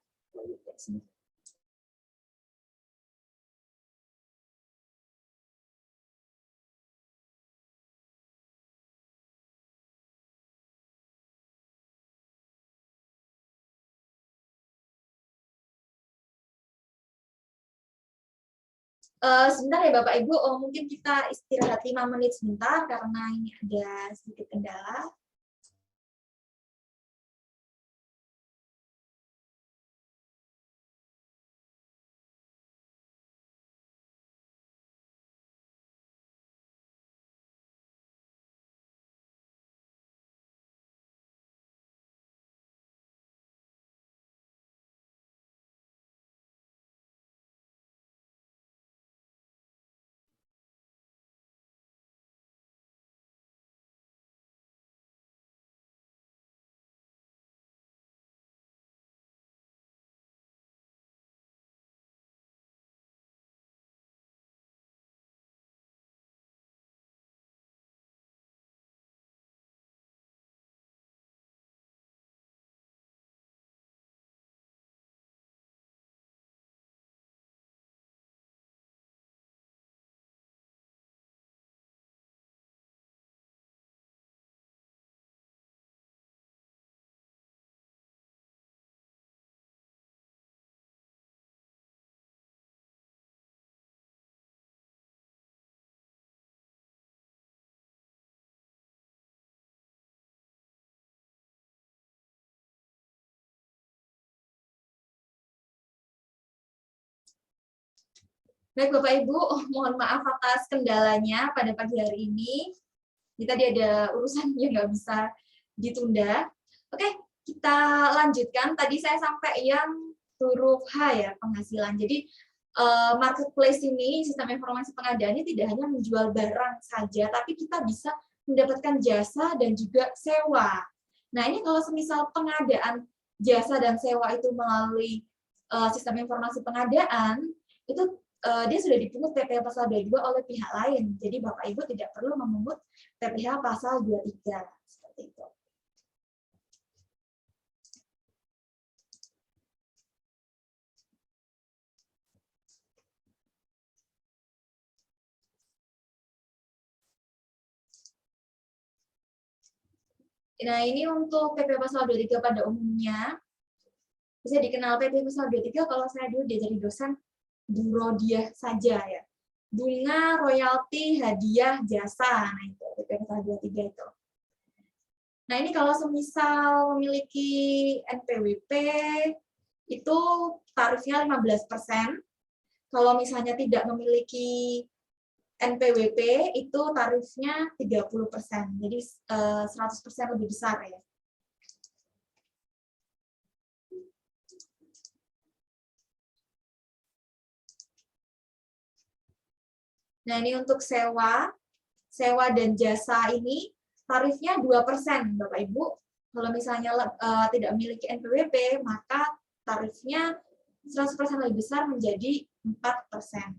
Speaker 1: Sebentar ya Bapak Ibu, mungkin kita istirahat 5 menit sebentar karena ini ada sedikit kendala. Baik Bapak Ibu, mohon maaf atas kendalanya pada pagi hari ini. Jadi tadi ada urusan yang nggak bisa ditunda. Oke, kita lanjutkan. Tadi saya sampai yang huruf H ya, penghasilan. Jadi marketplace ini, sistem informasi pengadaan ini tidak hanya menjual barang saja, tapi kita bisa mendapatkan jasa dan juga sewa. Nah ini kalau semisal pengadaan jasa dan sewa itu melalui sistem informasi pengadaan, itu dia sudah dipungut PPh pasal 22 oleh pihak lain. Jadi Bapak Ibu tidak perlu memungut PPh pasal 23 seperti itu. Nah, ini untuk PPh pasal 23 pada umumnya. Bisa dikenal PPh pasal 23 kalau saya dulu dia jadi dosen Burodiah saja ya. Bunga, royalti, hadiah, jasa. Nah, itu PPh pasal 23 itu. Nah, ini kalau semisal memiliki NPWP itu tarifnya 15%. Kalau misalnya tidak memiliki NPWP itu tarifnya 30%. Jadi 100% lebih besar ya. Nah, ini untuk sewa dan jasa ini tarifnya 2%, Bapak Ibu. Kalau misalnya tidak memiliki NPWP, maka tarifnya 100% lebih besar menjadi 4%.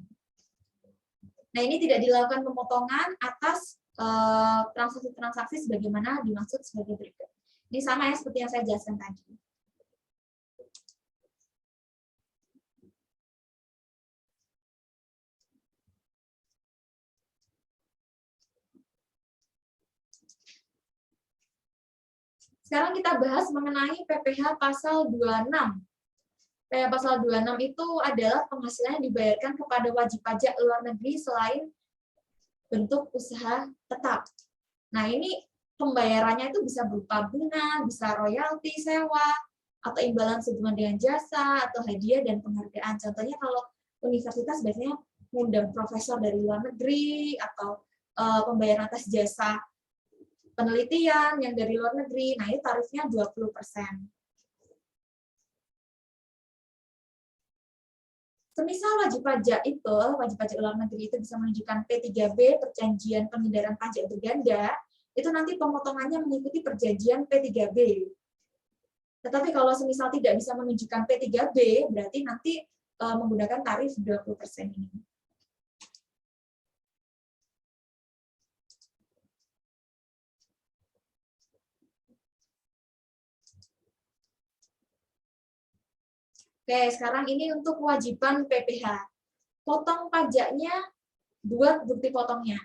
Speaker 1: Nah, ini tidak dilakukan pemotongan atas transaksi-transaksi sebagaimana dimaksud sebagai berikut. Ini sama ya seperti yang saya jelaskan tadi. Sekarang kita bahas mengenai PPh pasal 26. PPh pasal 26 itu adalah penghasilan yang dibayarkan kepada wajib pajak luar negeri selain bentuk usaha tetap. Nah, ini pembayarannya itu bisa berupa bunga, bisa royalti, sewa, atau imbalan sehubungan dengan jasa, atau hadiah dan penghargaan. Contohnya kalau universitas biasanya mengundang profesor dari luar negeri, atau pembayaran atas jasa penelitian yang dari luar negeri. Nah, ini tarifnya 20%. Semisal wajib pajak luar negeri itu bisa menunjukkan P3B, perjanjian penghindaran pajak berganda, itu nanti pemotongannya mengikuti perjanjian P3B. Tetapi kalau semisal tidak bisa menunjukkan P3B, berarti nanti menggunakan tarif 20% ini. Oke, sekarang ini untuk kewajiban PPh. Potong pajaknya buat bukti potongnya.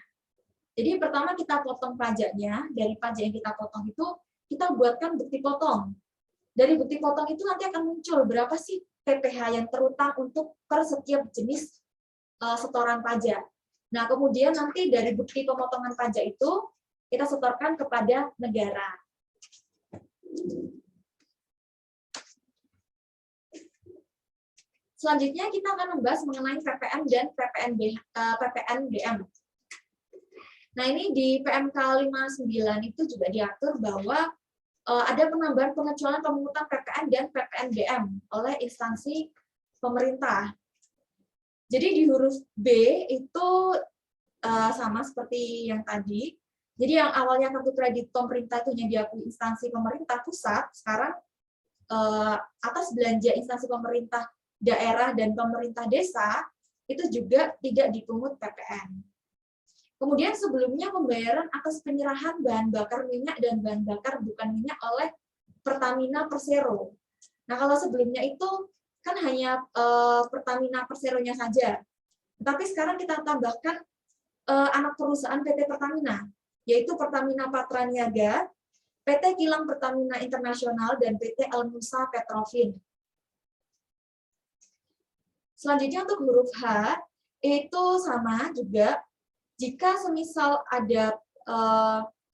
Speaker 1: Jadi pertama kita potong pajaknya, dari pajak yang kita potong itu, kita buatkan bukti potong. Dari bukti potong itu nanti akan muncul berapa sih PPh yang terutang untuk per setiap jenis setoran pajak. Nah, kemudian nanti dari bukti pemotongan pajak itu, kita setorkan kepada negara. Selanjutnya kita akan membahas mengenai PPN dan PPNBM. Nah, ini di PMK 59 itu juga diatur bahwa ada penambahan pengecualian pemungutan PPN dan PPNBM oleh instansi pemerintah. Jadi di huruf B itu sama seperti yang tadi. Jadi yang awalnya kartu kredit pemerintah itu hanya diakui instansi pemerintah pusat, sekarang atas belanja instansi pemerintah daerah dan pemerintah desa itu juga tidak dipungut PPN. Kemudian sebelumnya pembayaran atas penyerahan bahan bakar minyak dan bahan bakar bukan minyak oleh Pertamina Persero. Nah, kalau sebelumnya itu kan hanya Pertamina Perseronya saja. Tapi sekarang kita tambahkan anak perusahaan PT Pertamina, yaitu Pertamina Patraniaga, PT Kilang Pertamina Internasional, dan PT Almusa Petrofin. Selanjutnya untuk huruf H, itu sama juga, jika semisal ada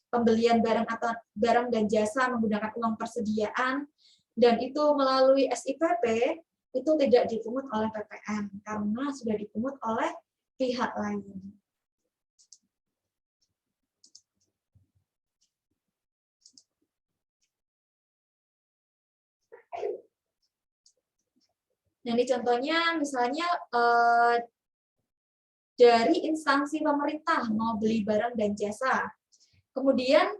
Speaker 1: pembelian barang atau barang dan jasa menggunakan uang persediaan, dan itu melalui SIPP, itu tidak dipungut oleh PPN, karena sudah dipungut oleh pihak lain. Nah, ini contohnya misalnya dari instansi pemerintah mau beli barang dan jasa. Kemudian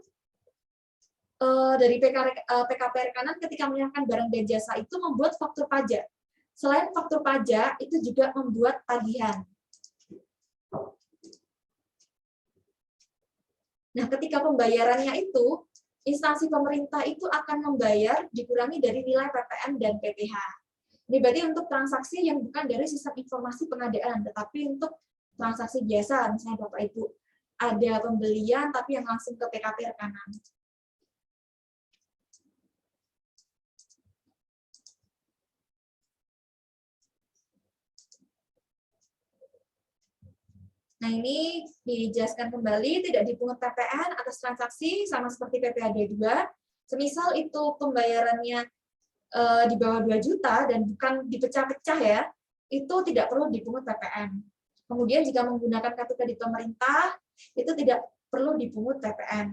Speaker 1: dari PKP Rekanan ketika menyerahkan barang dan jasa itu membuat faktur pajak. Selain faktur pajak, itu juga membuat tagihan. Nah, ketika pembayarannya itu, instansi pemerintah itu akan membayar dikurangi dari nilai PPN dan PPh. Ini berarti untuk transaksi yang bukan dari sistem informasi pengadaan, tetapi untuk transaksi biasa, misalnya Bapak Ibu ada pembelian tapi yang langsung ke PKP Rekanan. Nah, ini dijelaskan kembali, tidak dipungut PPN atas transaksi sama seperti PPh-2. Semisal itu pembayarannya di bawah 2 juta dan bukan dipecah-pecah ya, itu tidak perlu dipungut PPN. Kemudian jika menggunakan kartu kredit pemerintah, itu tidak perlu dipungut PPN.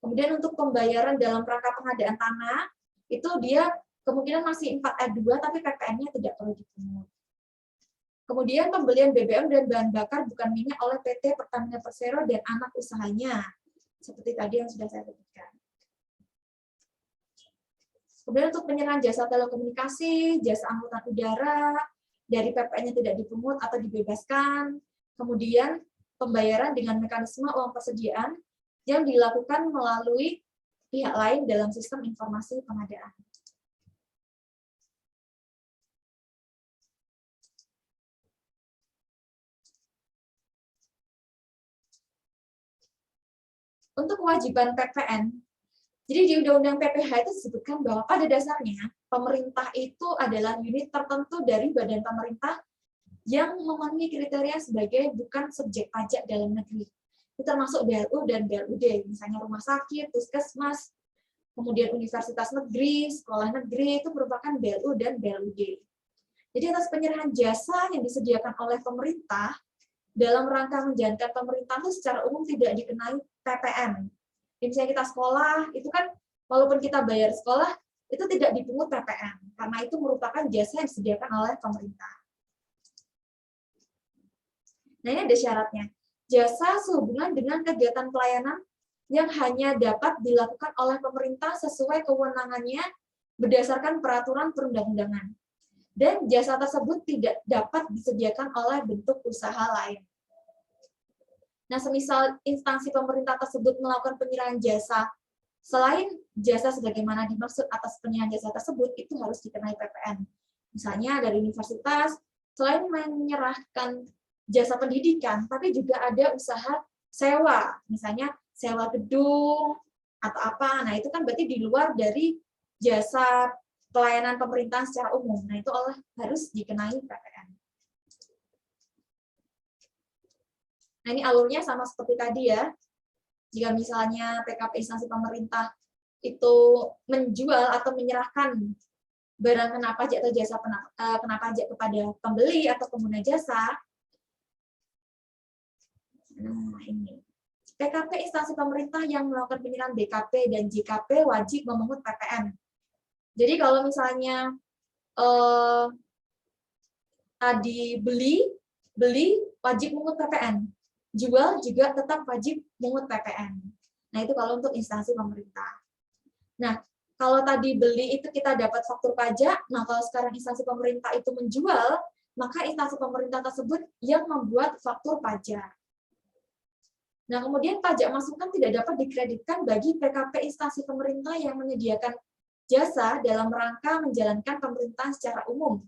Speaker 1: Kemudian untuk pembayaran dalam rangka pengadaan tanah, itu dia kemungkinan masih 4A2, tapi PPN-nya tidak perlu dipungut. Kemudian pembelian BBM dan bahan bakar bukan minyak oleh PT Pertamina Persero dan anak usahanya, seperti tadi yang sudah saya sebutkan. Kemudian untuk penyerahan jasa telekomunikasi, jasa angkutan udara, dari PPN-nya tidak dipungut atau dibebaskan. Kemudian pembayaran dengan mekanisme uang persediaan yang dilakukan melalui pihak lain dalam sistem informasi pengadaan. Untuk kewajiban PPN, jadi di Undang-Undang PPH itu disebutkan bahwa pada dasarnya pemerintah itu adalah unit tertentu dari badan pemerintah yang memenuhi kriteria sebagai bukan subjek pajak dalam negeri. Itu termasuk BLU dan BLUD, misalnya rumah sakit, puskesmas, kemudian universitas negeri, sekolah negeri, itu merupakan BLU dan BLUD. Jadi atas penyerahan jasa yang disediakan oleh pemerintah, dalam rangka menjalankan pemerintahan itu secara umum tidak dikenai PPN. Misalnya kita sekolah, itu kan walaupun kita bayar sekolah, itu tidak dipungut PPN, karena itu merupakan jasa yang disediakan oleh pemerintah. Nah, ini ada syaratnya. Jasa sehubungan dengan kegiatan pelayanan yang hanya dapat dilakukan oleh pemerintah sesuai kewenangannya berdasarkan peraturan perundang-undangan. Dan jasa tersebut tidak dapat disediakan oleh bentuk usaha lain. Nah, semisal instansi pemerintah tersebut melakukan penyerahan jasa, selain jasa sebagaimana dimaksud atas penyerahan jasa tersebut, itu harus dikenai PPN. Misalnya dari universitas, selain menyerahkan jasa pendidikan, tapi juga ada usaha sewa, misalnya sewa gedung atau apa. Nah, itu kan berarti di luar dari jasa pelayanan pemerintahan secara umum. Nah, itu harus dikenai PPN. Nah, ini alurnya sama seperti tadi ya. Jika misalnya PKP instansi pemerintah itu menjual atau menyerahkan barang kena pajak atau jasa kena pajak kepada pembeli atau pengguna jasa. Nah, ini. PKP instansi pemerintah yang melakukan penyerahan BKP dan JKP wajib memungut PPN. Jadi kalau misalnya tadi beli wajib memungut PPN. Jual juga tetap wajib memungut PPN. Nah, itu kalau untuk instansi pemerintah. Nah, kalau tadi beli itu kita dapat faktur pajak, nah kalau sekarang instansi pemerintah itu menjual, maka instansi pemerintah tersebut yang membuat faktur pajak. Nah, kemudian pajak masukan tidak dapat dikreditkan bagi PKP instansi pemerintah yang menyediakan jasa dalam rangka menjalankan pemerintahan secara umum,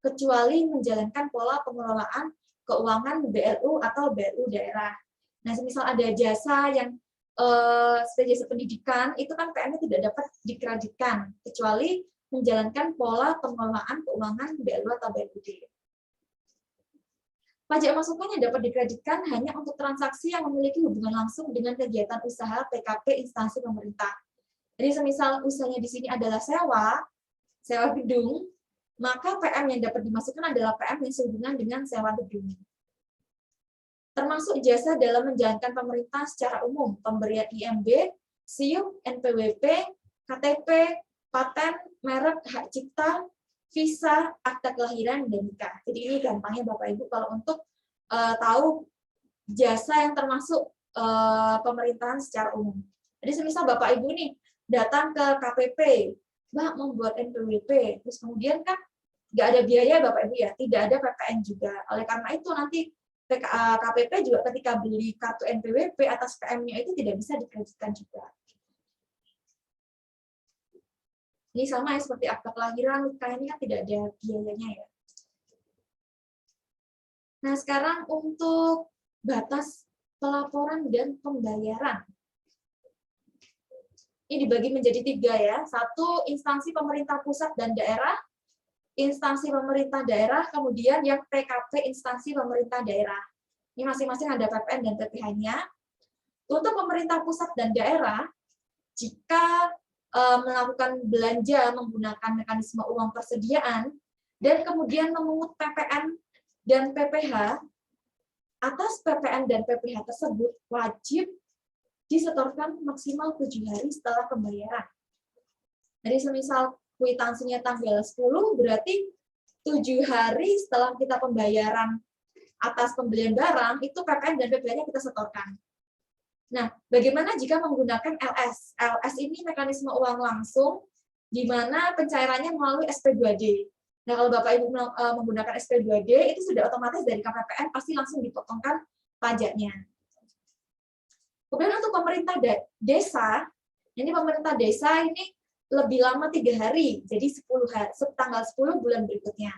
Speaker 1: kecuali menjalankan pola pengelolaan keuangan BLU atau BLU daerah. Nah, semisal ada jasa yang sebagai jasa pendidikan, itu kan PN-nya tidak dapat dikreditkan, kecuali menjalankan pola pengelolaan keuangan BLU atau BLUD. Pajak masukan yang dapat dikreditkan hanya untuk transaksi yang memiliki hubungan langsung dengan kegiatan usaha PKP instansi pemerintah. Jadi, semisal usahanya di sini adalah sewa gedung, maka PM yang dapat dimasukkan adalah PM yang sehubungan dengan sewa gedung. Termasuk jasa dalam menjalankan pemerintah secara umum, pemberian IMB, SIUP, NPWP, KTP, paten, merek, hak cipta, visa, akta kelahiran, dan nikah. Jadi ini gampangnya Bapak Ibu kalau untuk tahu jasa yang termasuk pemerintahan secara umum. Jadi semisal Bapak Ibu nih datang ke KPP, Mbak membuat NPWP, terus kemudian kan nggak ada biaya Bapak Ibu ya, tidak ada PPN juga. Oleh karena itu nanti KPP juga ketika beli kartu NPWP atas PM-nya itu tidak bisa dikreditkan juga. Ini sama ya seperti akta kelahiran, nikah ini kan tidak ada biayanya ya. Nah, sekarang untuk batas pelaporan dan pembayaran. Ini dibagi menjadi 3 ya. 1, instansi pemerintah pusat dan daerah, instansi pemerintah daerah, kemudian yang PKP instansi pemerintah daerah. Ini masing-masing ada PPN dan PPh-nya. Untuk pemerintah pusat dan daerah, jika melakukan belanja menggunakan mekanisme uang persediaan, dan kemudian memungut PPN dan PPh, atas PPN dan PPh tersebut wajib disetorkan maksimal 7 hari setelah pembayaran. Jadi semisal kwitansinya tanggal 10, berarti 7 hari setelah kita pembayaran atas pembelian barang, itu PPN dan PPh-nya kita setorkan. Nah, bagaimana jika menggunakan LS? LS ini mekanisme uang langsung, di mana pencairannya melalui SP2D. Nah, kalau Bapak Ibu menggunakan SP2D, itu sudah otomatis dari KPPN pasti langsung dipotongkan pajaknya. Kemudian untuk pemerintah desa, ini pemerintah desa ini lebih lama 3 hari, jadi 10 hari, tanggal 10 bulan berikutnya.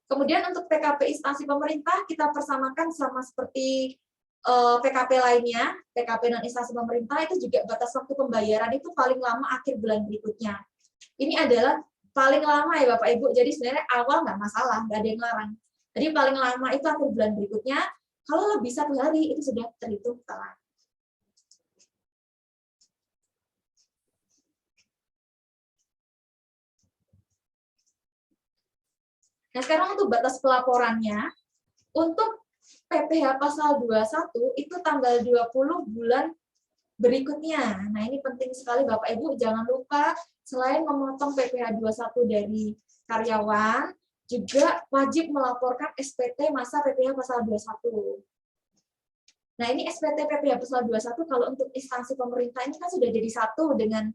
Speaker 1: Kemudian untuk PKP instansi pemerintah, kita persamakan sama seperti PKP lainnya, PKP non-instansi pemerintah itu juga batas waktu pembayaran itu paling lama akhir bulan berikutnya. Ini adalah paling lama ya Bapak Ibu, jadi sebenarnya awal nggak masalah, nggak ada yang larang. Jadi paling lama itu akhir bulan berikutnya, kalau lebih 1 hari itu sudah terhitung telat. Nah sekarang untuk batas pelaporannya, untuk PPh pasal 21 itu tanggal 20 bulan berikutnya. Nah, ini penting sekali Bapak Ibu, jangan lupa selain memotong PPh 21 dari karyawan, juga wajib melaporkan SPT masa PPh pasal 21. Nah, ini SPT PPh pasal 21 kalau untuk instansi pemerintah ini kan sudah jadi satu dengan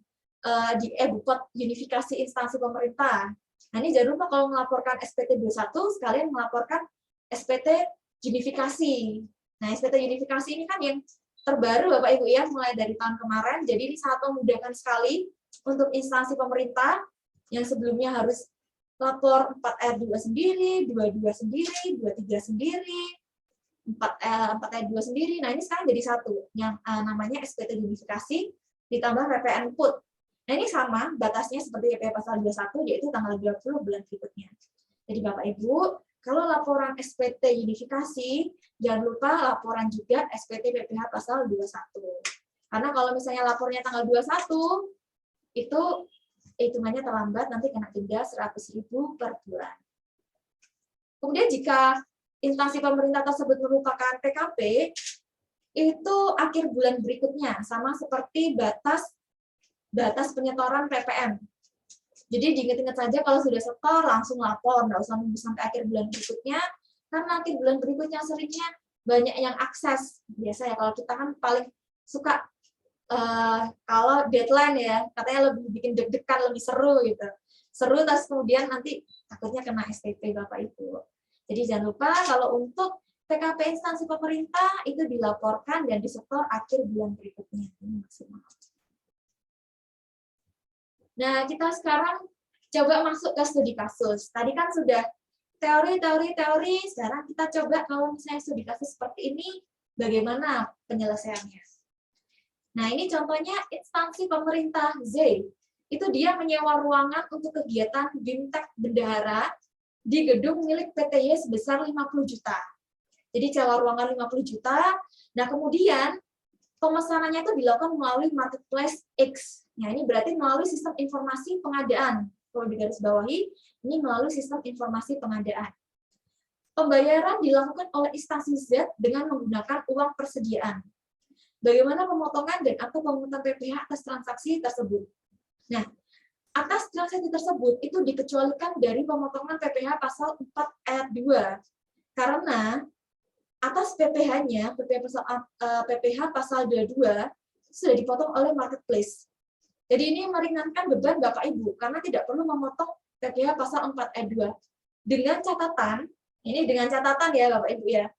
Speaker 1: di e-Bupot unifikasi instansi pemerintah. Nah, ini jangan lupa kalau melaporkan SPT 21 sekalian melaporkan SPT unifikasi. Nah, SPT unifikasi ini kan yang terbaru Bapak Ibu ya, mulai dari tahun kemarin. Jadi ini sangat memudahkan sekali untuk instansi pemerintah yang sebelumnya harus lapor 4R2 sendiri, 22 sendiri, 23 sendiri, 4R2 sendiri. Nah, ini sekarang jadi satu yang namanya SPT unifikasi ditambah PPN Put. Nah, ini sama batasnya seperti PPh pasal 21 yaitu tanggal 20 bulan berikutnya. Jadi Bapak Ibu, kalau laporan SPT unifikasi, jangan lupa laporan juga SPT PPh pasal 21. Karena kalau misalnya lapornya tanggal 21, itu hitungannya terlambat, nanti kena denda 100.000 per bulan. Kemudian jika instansi pemerintah tersebut merupakan PKP, itu akhir bulan berikutnya, sama seperti batas penyetoran PPN. Jadi diingat-ingat saja kalau sudah setor langsung lapor, nggak usah nunggu sampai akhir bulan berikutnya, karena akhir bulan berikutnya seringnya banyak yang akses. Biasa ya kalau kita kan paling suka kalau deadline ya, katanya lebih bikin deg-degan, lebih seru gitu. Seru terus kemudian nanti takutnya kena SPP Bapak Ibu. Jadi jangan lupa kalau untuk PKP instansi pemerintah itu dilaporkan dan disetor akhir bulan berikutnya. Ini maksimal. Nah, kita sekarang coba masuk ke studi kasus. Tadi kan sudah teori, sekarang kita coba kalau misalnya studi kasus seperti ini, bagaimana penyelesaiannya. Nah, ini contohnya instansi pemerintah Z. Itu dia menyewa ruangan untuk kegiatan BIMTEK Bendahara di gedung milik PTY sebesar 50 juta. Jadi sewa ruangan 50 juta, nah kemudian pemesanannya itu dilakukan melalui marketplace X. Nah, ini berarti melalui sistem informasi pengadaan. Kalau digarisbawahi, ini melalui sistem informasi pengadaan. Pembayaran dilakukan oleh instansi Z dengan menggunakan uang persediaan. Bagaimana pemotongan dan atau pemungutan PPh atas transaksi tersebut? Nah, atas transaksi tersebut itu dikecualikan dari pemotongan PPh pasal 4 ayat 2. Karena atas PPh-nya, PPh pasal 22, sudah dipotong oleh marketplace. Jadi ini meringankan beban Bapak Ibu, karena tidak perlu memotong PPh pasal 4 ayat 2. Dengan catatan, ini dengan catatan ya Bapak Ibu ya,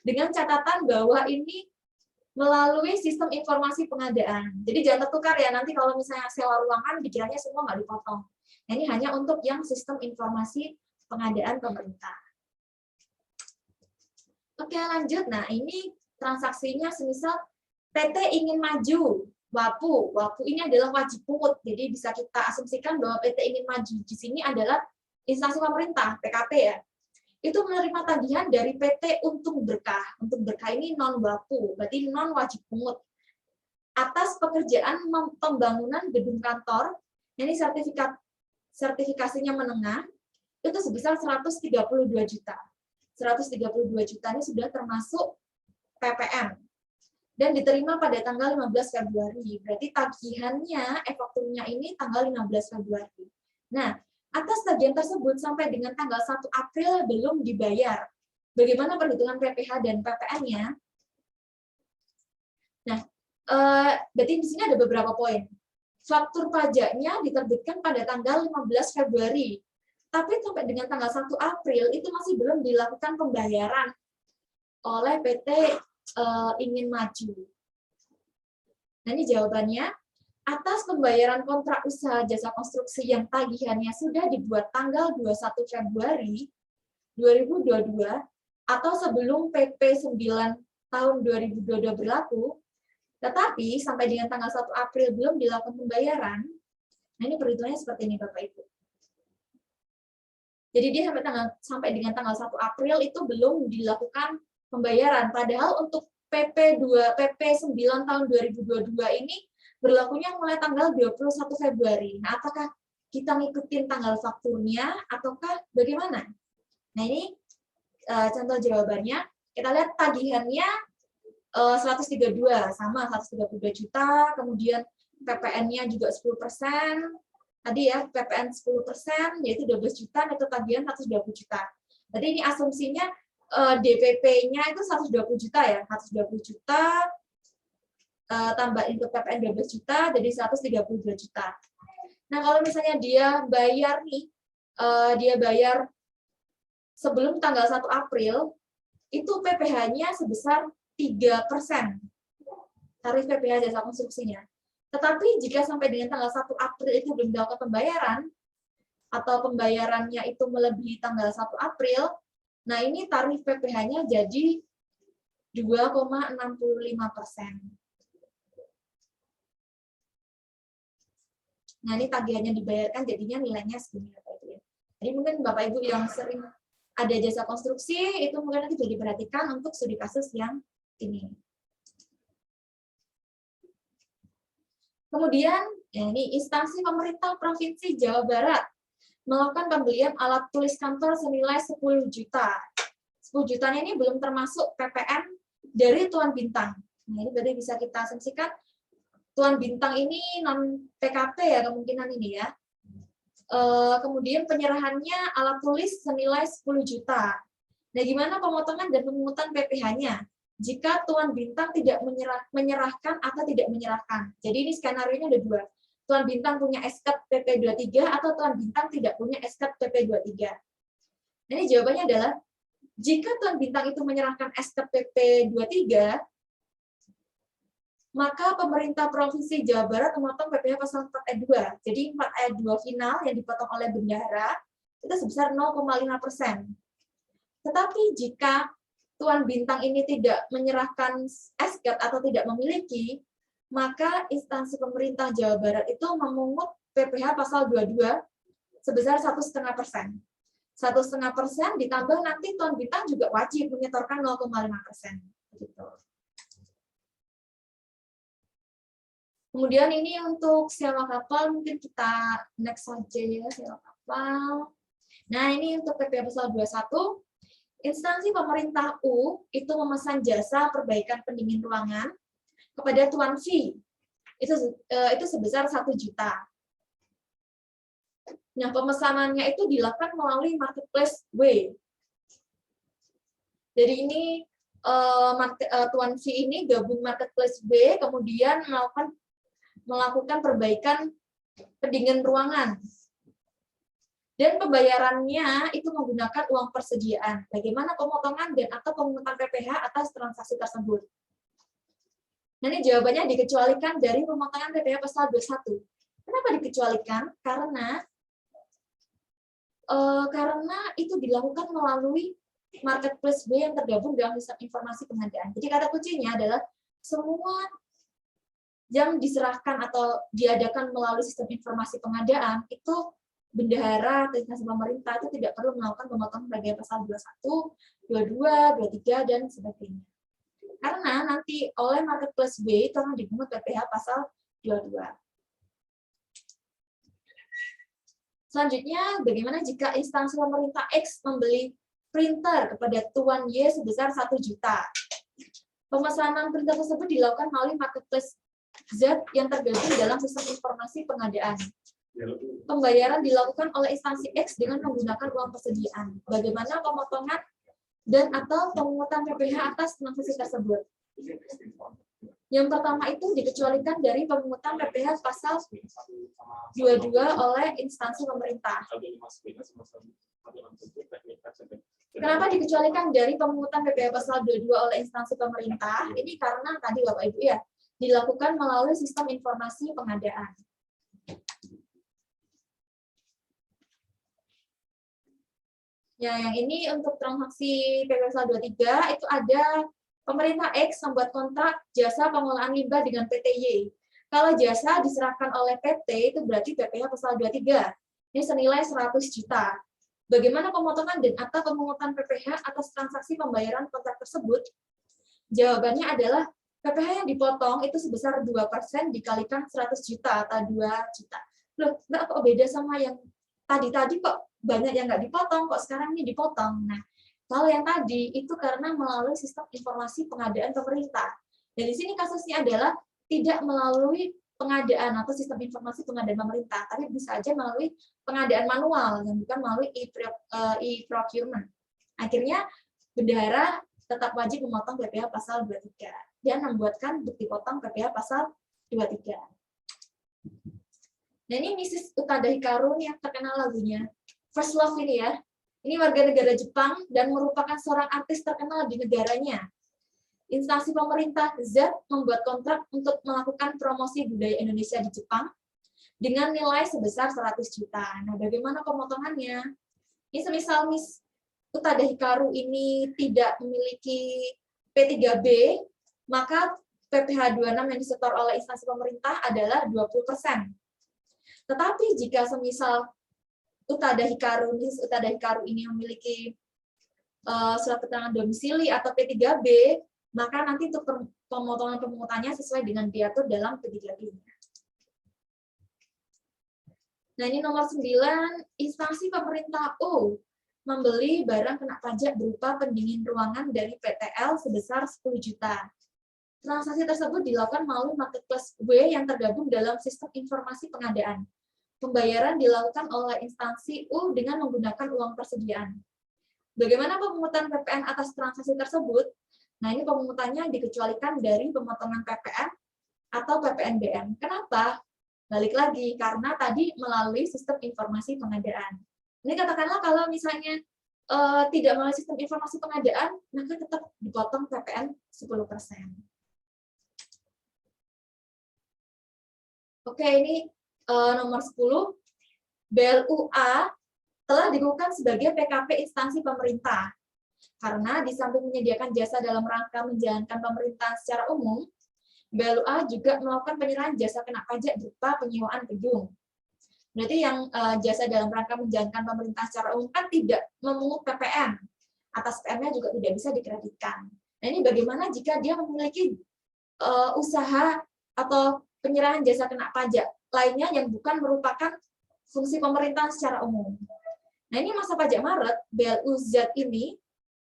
Speaker 1: dengan catatan bahwa ini melalui sistem informasi pengadaan. Jadi jangan tertukar ya, nanti kalau misalnya sewa ruangan, dikiranya semua nggak dipotong. Nah, ini hanya untuk yang sistem informasi pengadaan pemerintah. Oke, lanjut. Nah, ini transaksinya semisal PT ingin maju, WAPU. WAPU ini adalah wajib pungut. Jadi bisa kita asumsikan bahwa PT ingin maju di sini adalah instansi pemerintah, PKP ya. Itu menerima tagihan dari PT Untung Berkah. Untung Berkah ini non-WAPU, berarti non-wajib pungut. Atas pekerjaan pembangunan gedung kantor, ini sertifikasinya menengah, itu sebesar 132 juta. 132 juta ini sudah termasuk PPN. Dan diterima pada tanggal 15 Februari. Berarti tagihannya, fakturnya ini tanggal 15 Februari. Nah, atas tagihan tersebut sampai dengan tanggal 1 April belum dibayar. Bagaimana perhitungan PPh dan PPN-nya? Nah, berarti di sini ada beberapa poin. faktur pajaknya diterbitkan pada tanggal 15 Februari. Tapi sampai dengan tanggal 1 April itu masih belum dilakukan pembayaran oleh PT Ingin Maju. Nah, ini jawabannya. Atas pembayaran kontrak usaha jasa konstruksi yang tagihannya sudah dibuat tanggal 21 Februari 2022 atau sebelum PP 9 tahun 2022 berlaku, tetapi sampai dengan tanggal 1 April belum dilakukan pembayaran, nah ini perhitungannya seperti ini Bapak Ibu. Jadi dia sampai dengan tanggal 1 April itu belum dilakukan pembayaran, padahal untuk PP 9 tahun 2022 ini berlakunya mulai tanggal 21 Februari. Nah, apakah kita ngikutin tanggal fakturnya ataukah bagaimana? Nah, ini contoh jawabannya. Kita lihat tagihannya 132 sama 132 juta, kemudian PPN-nya juga 10%. Tadi ya, PPN 10% yaitu 12 juta, neto tagihan 120 juta. Tadi ini asumsinya DPP-nya itu 120 juta ya, 120 juta tambah untuk PPN 12 juta jadi 132 juta. Nah, kalau misalnya dia bayar nih, dia bayar sebelum tanggal 1 April, itu PPh-nya sebesar 3%. Tarif PPh jasa konstruksinya. Tetapi jika sampai dengan tanggal 1 April itu belum dilakukan pembayaran, atau pembayarannya itu melebihi tanggal 1 April, nah ini tarif PPh-nya jadi 2,65%. Nah, ini tagihannya dibayarkan jadinya nilainya segini Bapak Ibu. Jadi mungkin Bapak Ibu yang sering ada jasa konstruksi itu mungkin nanti jadi perhatikan untuk studi kasus yang ini. Kemudian, ya ini instansi pemerintah Provinsi Jawa Barat melakukan pembelian alat tulis kantor senilai 10 juta. 10 jutanya ini belum termasuk PPN dari Tuan Bintang. Nah, ini berarti bisa kita asumsikan Tuan Bintang ini non PKP ya kemungkinan ini ya. Kemudian penyerahannya alat tulis senilai 10 juta. Nah, gimana pemotongan dan pemungutan PPh-nya? Jika Tuan Bintang tidak menyerahkan atau tidak menyerahkan. Jadi ini skenario-nya ada dua. Tuan Bintang punya SK PP 23 atau Tuan Bintang tidak punya SK PP 23. Nah, ini jawabannya adalah jika Tuan Bintang itu menyerahkan SK PP 23, maka pemerintah Provinsi Jawa Barat memotong PPh pasal 4 ayat 2. Jadi 4 ayat 2 final yang dipotong oleh bendahara itu sebesar 0,5%. Tetapi jika Tuan Bintang ini tidak menyerahkan SK atau tidak memiliki, maka instansi pemerintah Jawa Barat itu memungut PPh pasal 22 sebesar 1,5%. 1,5% ditambah nanti Tuan Bintang juga wajib menyetorkan 0,5%. Gitu. Kemudian ini untuk sewa kapal, mungkin kita next saja ya, sewa kapal. Nah, ini untuk PPh pasal 21, instansi pemerintah U itu memesan jasa perbaikan pendingin ruangan kepada Tuan V. Itu sebesar 1 juta. Nah, pemesanannya itu dilakukan melalui marketplace W. Jadi ini Tuan V ini gabung marketplace W, kemudian melakukan perbaikan pendingin ruangan. Dan pembayarannya itu menggunakan uang persediaan. Bagaimana pemotongan dan atau pemungutan PPh atas transaksi tersebut? Nah, ini jawabannya dikecualikan dari pemotongan PPh pasal 21. Kenapa dikecualikan? Karena itu dilakukan melalui marketplace B yang tergabung dalam sistem informasi pengadaan. Jadi kata kuncinya adalah semua yang diserahkan atau diadakan melalui sistem informasi pengadaan itu bendahara atau instansi pemerintah itu tidak perlu melakukan pemotongan PPh pasal 21, 22, 23 dan sebagainya. Karena nanti oleh marketplace B itu akan dipungut PPh pasal 22. Selanjutnya, bagaimana jika instansi pemerintah X membeli printer kepada Tuan Y sebesar 1 juta? Pemesanan printer tersebut dilakukan melalui marketplace Z yang tergabung dalam sistem informasi pengadaan. Pembayaran dilakukan oleh instansi X dengan menggunakan uang persediaan. Bagaimana pemotongan dan atau pemungutan PPh atas transaksi tersebut? Yang pertama itu dikecualikan dari pemungutan PPh pasal 22 oleh instansi pemerintah. Kenapa dikecualikan dari pemungutan PPh pasal 22 oleh instansi pemerintah? Ini karena tadi Bapak Ibu ya, dilakukan melalui sistem informasi pengadaan. Ya, yang ini untuk transaksi PPh pasal 23 itu ada pemerintah X membuat kontrak jasa pengolahan limbah dengan PT Y. Kalau jasa diserahkan oleh PT itu berarti PPh pasal 23. Ini senilai 100 juta. Bagaimana pemotongan dan atau pemungutan PPh atas transaksi pembayaran kontrak tersebut? Jawabannya adalah PPh yang dipotong itu sebesar 2% dikalikan 100 juta atau 2 juta. Loh, enggak kok beda sama yang tadi kok banyak yang nggak dipotong, kok sekarang ini dipotong. Nah, kalau yang tadi itu karena melalui sistem informasi pengadaan pemerintah. Dan di sini kasusnya adalah tidak melalui pengadaan atau sistem informasi pengadaan pemerintah, tapi bisa aja melalui pengadaan manual yang bukan melalui e-procurement. Akhirnya bendahara tetap wajib memotong PPh pasal 23 dan membuatkan bukti potong PPh pasal 23. Nah, ini Mrs. Utada Hikaru yang terkenal lagunya First Love ini ya. Ini warga negara Jepang dan merupakan seorang artis terkenal di negaranya. Instansi pemerintah Z membuat kontrak untuk melakukan promosi budaya Indonesia di Jepang dengan nilai sebesar 100 juta. Nah, bagaimana pemotongannya? Ini semisal Miss Utada Hikaru ini tidak memiliki P3B, maka PPh 26 yang disetor oleh instansi pemerintah adalah 20%. Tetapi jika semisal Miss Utada Hikaru ini memiliki surat keterangan domisili atau P3B, maka nanti untuk pemotongan pemungutannya sesuai dengan diatur dalam P3B-nya. Nah, ini nomor 9, instansi pemerintah U membeli barang kena pajak berupa pendingin ruangan dari PTL sebesar 10 juta. Transaksi tersebut dilakukan melalui marketplace W yang tergabung dalam sistem informasi pengadaan. Pembayaran dilakukan oleh instansi U dengan menggunakan uang persediaan. Bagaimana pemungutan PPN atas transaksi tersebut? Nah, ini pemungutannya dikecualikan dari pemotongan PPN atau PPNBM. Kenapa? Balik lagi, karena tadi melalui sistem informasi pengadaan. Ini katakanlah kalau misalnya tidak melalui sistem informasi pengadaan, maka tetap dipotong PPN 10%. Oke, ini nomor 10, BLUA telah digunakan sebagai PKP instansi pemerintah. Karena di samping menyediakan jasa dalam rangka menjalankan pemerintahan secara umum, BLUA juga melakukan penyerahan jasa kena pajak berupa penyewaan gedung. Berarti yang jasa dalam rangka menjalankan pemerintahan secara umum kan tidak memungut PPN. Atas PPN-nya juga tidak bisa dikreditkan. Nah, ini bagaimana jika dia memiliki usaha atau penyerahan jasa kena pajak lainnya yang bukan merupakan fungsi pemerintahan secara umum. Nah, ini masa pajak Maret, BLUZ ini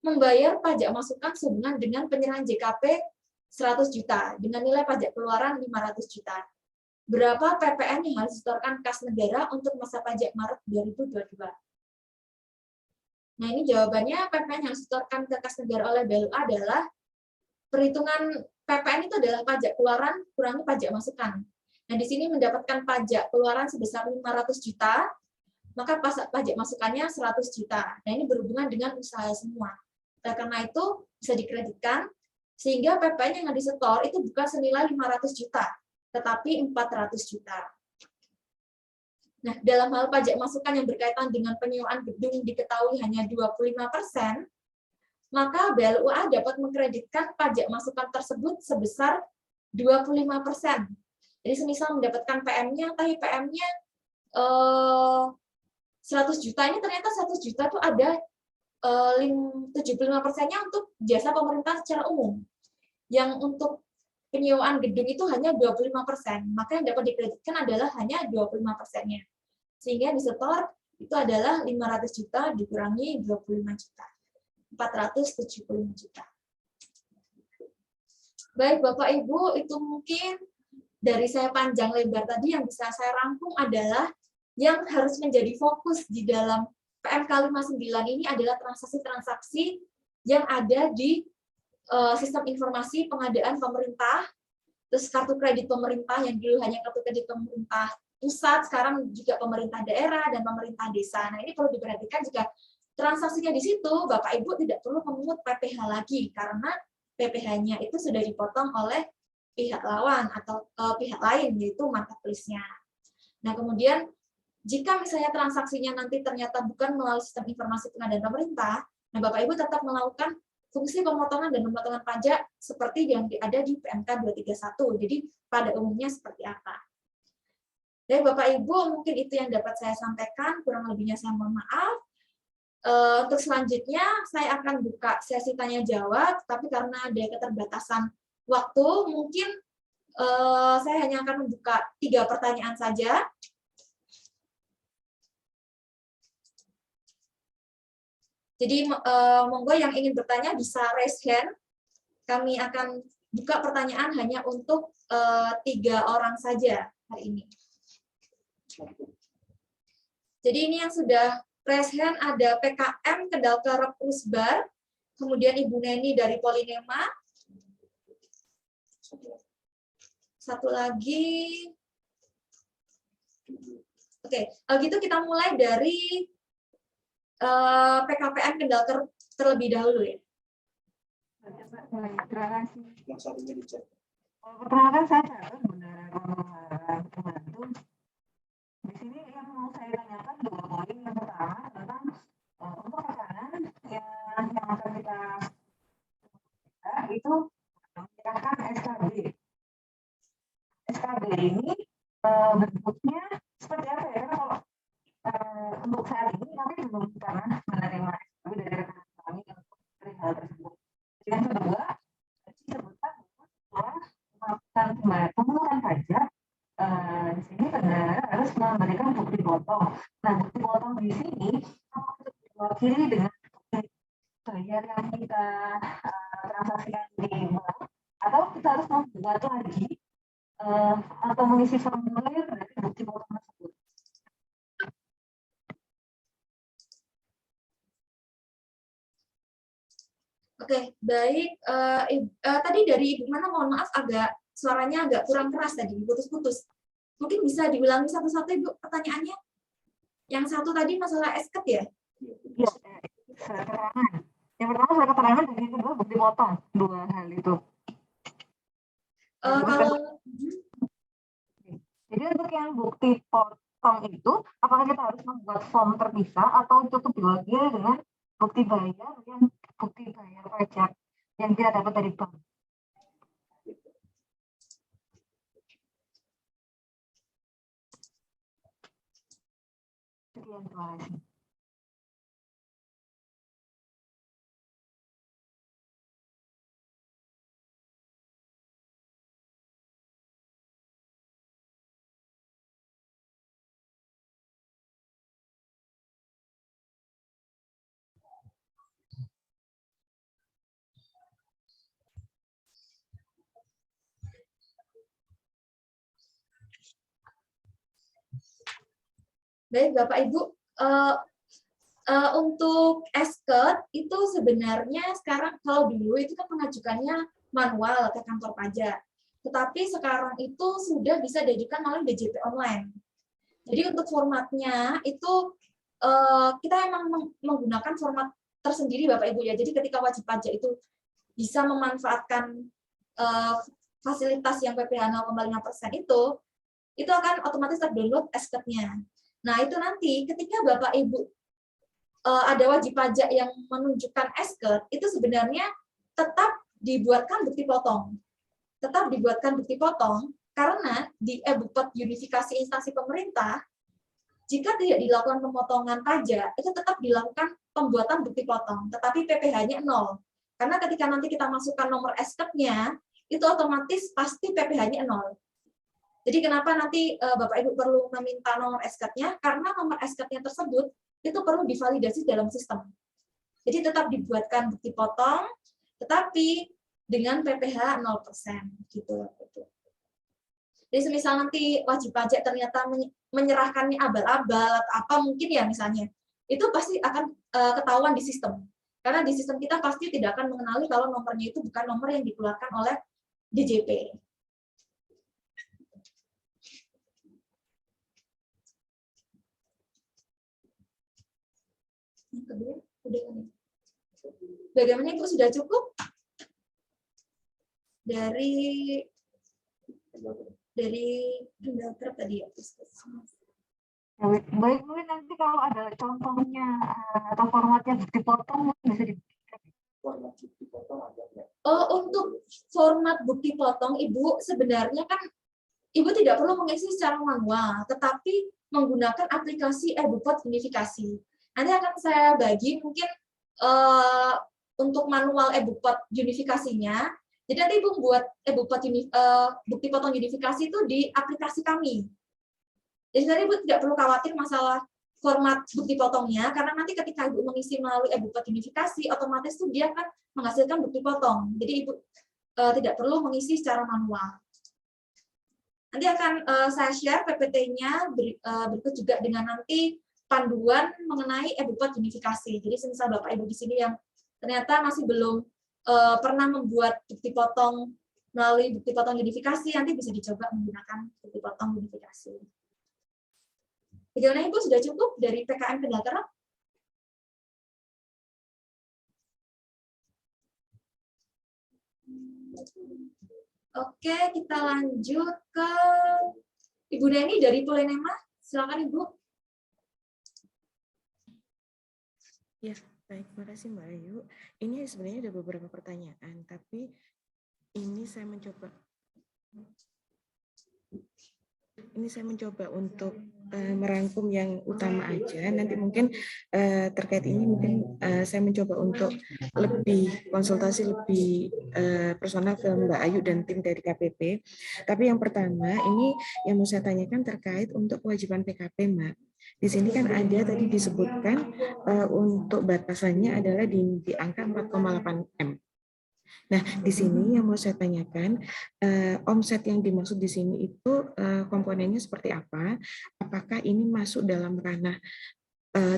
Speaker 1: membayar pajak masukan sehubungan dengan penyerahan JKP 100 juta dengan nilai pajak keluaran 500 juta. Berapa PPN yang harus disetorkan kas negara untuk masa pajak Maret 2022? Nah, ini jawabannya PPN yang disetorkan ke kas negara oleh BLUA adalah perhitungan PPN itu adalah pajak keluaran kurangi pajak masukan. Nah, di sini mendapatkan pajak keluaran sebesar 500 juta, maka pajak masukannya 100 juta. Nah, ini berhubungan dengan usaha semua. Nah, karena itu bisa dikreditkan, sehingga PPN yang disetor itu bukan senilai 500 juta, tetapi 400 juta. Nah, dalam hal pajak masukan yang berkaitan dengan penyewaan gedung diketahui hanya 25%, maka BLUA dapat mengkreditkan pajak masukan tersebut sebesar 25%. Jadi semisal mendapatkan PM-nya, tapi PM-nya 100 juta, ini ternyata 100 juta itu ada 75%-nya untuk jasa pemerintah secara umum. Yang untuk penyewaan gedung itu hanya 25%, maka yang dapat dikreditkan adalah hanya 25%-nya. Sehingga disetor itu adalah 500 juta dikurangi 25 juta. 475 juta. Baik Bapak Ibu, itu mungkin dari saya panjang lebar tadi yang bisa saya rangkum adalah yang harus menjadi fokus di dalam PMK 59 ini adalah transaksi-transaksi yang ada di sistem informasi pengadaan pemerintah terus kartu kredit pemerintah yang dulu hanya kartu kredit pemerintah pusat, sekarang juga pemerintah daerah dan pemerintah desa. Nah, ini perlu diperhatikan jika transaksinya di situ, Bapak Ibu tidak perlu memungut PPh lagi, karena PPh-nya itu sudah dipotong oleh pihak lawan atau pihak lain, yaitu marketplace-nya. Nah, kemudian jika misalnya transaksinya nanti ternyata bukan melalui sistem informasi pengadaan pemerintah, nah Bapak Ibu tetap melakukan fungsi pemotongan dan pemotongan pajak seperti yang ada di PMK 231. Jadi pada umumnya seperti apa. Jadi Bapak Ibu mungkin itu yang dapat saya sampaikan, kurang lebihnya saya mohon maaf. Untuk selanjutnya saya akan buka sesi tanya jawab, tapi karena ada keterbatasan waktu, mungkin saya hanya akan membuka 3 pertanyaan saja. Jadi monggo yang ingin bertanya bisa raise hand. Kami akan buka pertanyaan hanya untuk 3 orang saja hari ini. Jadi ini yang sudah raise hand ada PKM Kendal Kerep Rusbar, kemudian Ibu Neni dari Polinema. Satu lagi. Oke, kalau gitu kita mulai dari PKPM Kendal Kerep terlebih dahulu ya.
Speaker 2: Terima kasih.
Speaker 3: Yang satunya dicek.
Speaker 2: Perkenalkan saya Sharon, Bunda Pembantu. Di sini yang mau saya tanyakan 2 poin. Yang pertama tentang untuk pesanan yang akan kita itu menyerahkan SKB. SKB ini bentuknya seperti apa ya? Karena kalau untuk saat ini kami belum pernah menerima SKB dari rekan kami untuk hal tersebut. Yang kedua, disebutkan bahwa melakukan pemungutan pajak di sini benar harus memberikan bukti potong. Nah, bukti potong di sini apakah diwakili dengan bukti bayar yang kita transaksikan di bank, atau kita harus membuat lagi atau mengisi formulir dari bukti potong tersebut.
Speaker 1: Oke, baik. Tadi dari Ibu mana, mohon maaf agak suaranya agak kurang keras tadi, putus-putus. Mungkin bisa diulangi satu-satu Ibu pertanyaannya. Yang satu tadi masalah esket ya?
Speaker 2: Iya, surat keterangan. Yang pertama surat keterangan dan yang kedua bukti potong. 2 hal itu. Jadi untuk yang bukti potong itu, apakah kita harus membuat form terpisah atau cukup diwakili dengan bukti bayar pajak yang kita dapat dari bank? Sekian, terima kasih.
Speaker 1: Baik, Bapak Ibu, untuk esket itu sebenarnya sekarang kalau dulu itu kan pengajukannya manual ke kantor pajak, tetapi sekarang itu sudah bisa diajukan melalui DJP online. Jadi untuk formatnya itu kita emang menggunakan format tersendiri Bapak Ibu ya. Jadi ketika wajib pajak itu bisa memanfaatkan fasilitas yang PPh 0,5% itu akan otomatis terdownload esketnya. Nah, itu nanti ketika Bapak Ibu ada wajib pajak yang menunjukkan esket, itu sebenarnya tetap dibuatkan bukti potong. Tetap dibuatkan bukti potong, karena di e-Bupet unifikasi instansi pemerintah, jika tidak dilakukan pemotongan pajak, itu tetap dilakukan pembuatan bukti potong, tetapi PPh-nya 0. Karena ketika nanti kita masukkan nomor esketnya, itu otomatis pasti PPh-nya 0. Jadi kenapa nanti Bapak Ibu perlu meminta nomor esketnya? Karena nomor esketnya tersebut itu perlu divalidasi dalam sistem. Jadi tetap dibuatkan bukti potong, tetapi dengan PPh 0%. Gitu. Jadi semisal nanti wajib pajak ternyata menyerahkannya abal-abal atau apa mungkin ya misalnya, itu pasti akan ketahuan di sistem. Karena di sistem kita pasti tidak akan mengenali kalau nomornya itu bukan nomor yang dikeluarkan oleh DJP. Yang kedua, udah kan? Bagaimana Ibu sudah cukup? Dari pendaftar tadi ya.
Speaker 2: Baik, mungkin nanti kalau ada contohnya atau formatnya dipotong bisa
Speaker 1: untuk format bukti potong, Ibu, sebenarnya kan Ibu tidak perlu mengisi secara manual, tetapi menggunakan aplikasi eBupot Unifikasi. Nanti akan saya bagi mungkin untuk manual eBupot Unifikasinya. Jadi nanti Ibu buat eBupot bukti potong unifikasi itu di aplikasi kami. Jadi nanti Ibu tidak perlu khawatir masalah format bukti potongnya, karena nanti ketika Ibu mengisi melalui eBupot Unifikasi, otomatis tuh dia akan menghasilkan bukti potong. Jadi Ibu tidak perlu mengisi secara manual. Nanti akan saya share PPT-nya berikut juga dengan nanti panduan mengenai eBupot Unifikasi. Jadi semisal Bapak Ibu di sini yang ternyata masih belum pernah membuat bukti potong melalui bukti potong unifikasi, nanti bisa dicoba menggunakan bukti potong unifikasi. Bagaimana Ibu, sudah cukup dari PKM Pendaftaran? Oke, kita lanjut ke Ibu Deni dari Polenema. Silakan Ibu.
Speaker 3: Ya, baik, terima kasih Mbak Ayu. Ini sebenarnya ada beberapa pertanyaan, tapi ini saya mencoba untuk merangkum yang utama aja. Nanti mungkin terkait ini mungkin saya mencoba untuk lebih konsultasi lebih personal ke Mbak Ayu dan tim dari KPP. Tapi yang pertama ini yang mau saya tanyakan terkait untuk kewajiban PKP, Mbak. Di sini kan ada tadi disebutkan untuk batasannya adalah di angka 4,8 M. Nah, di sini yang mau saya tanyakan, omset yang dimaksud di sini itu komponennya seperti apa? Apakah ini masuk dalam ranah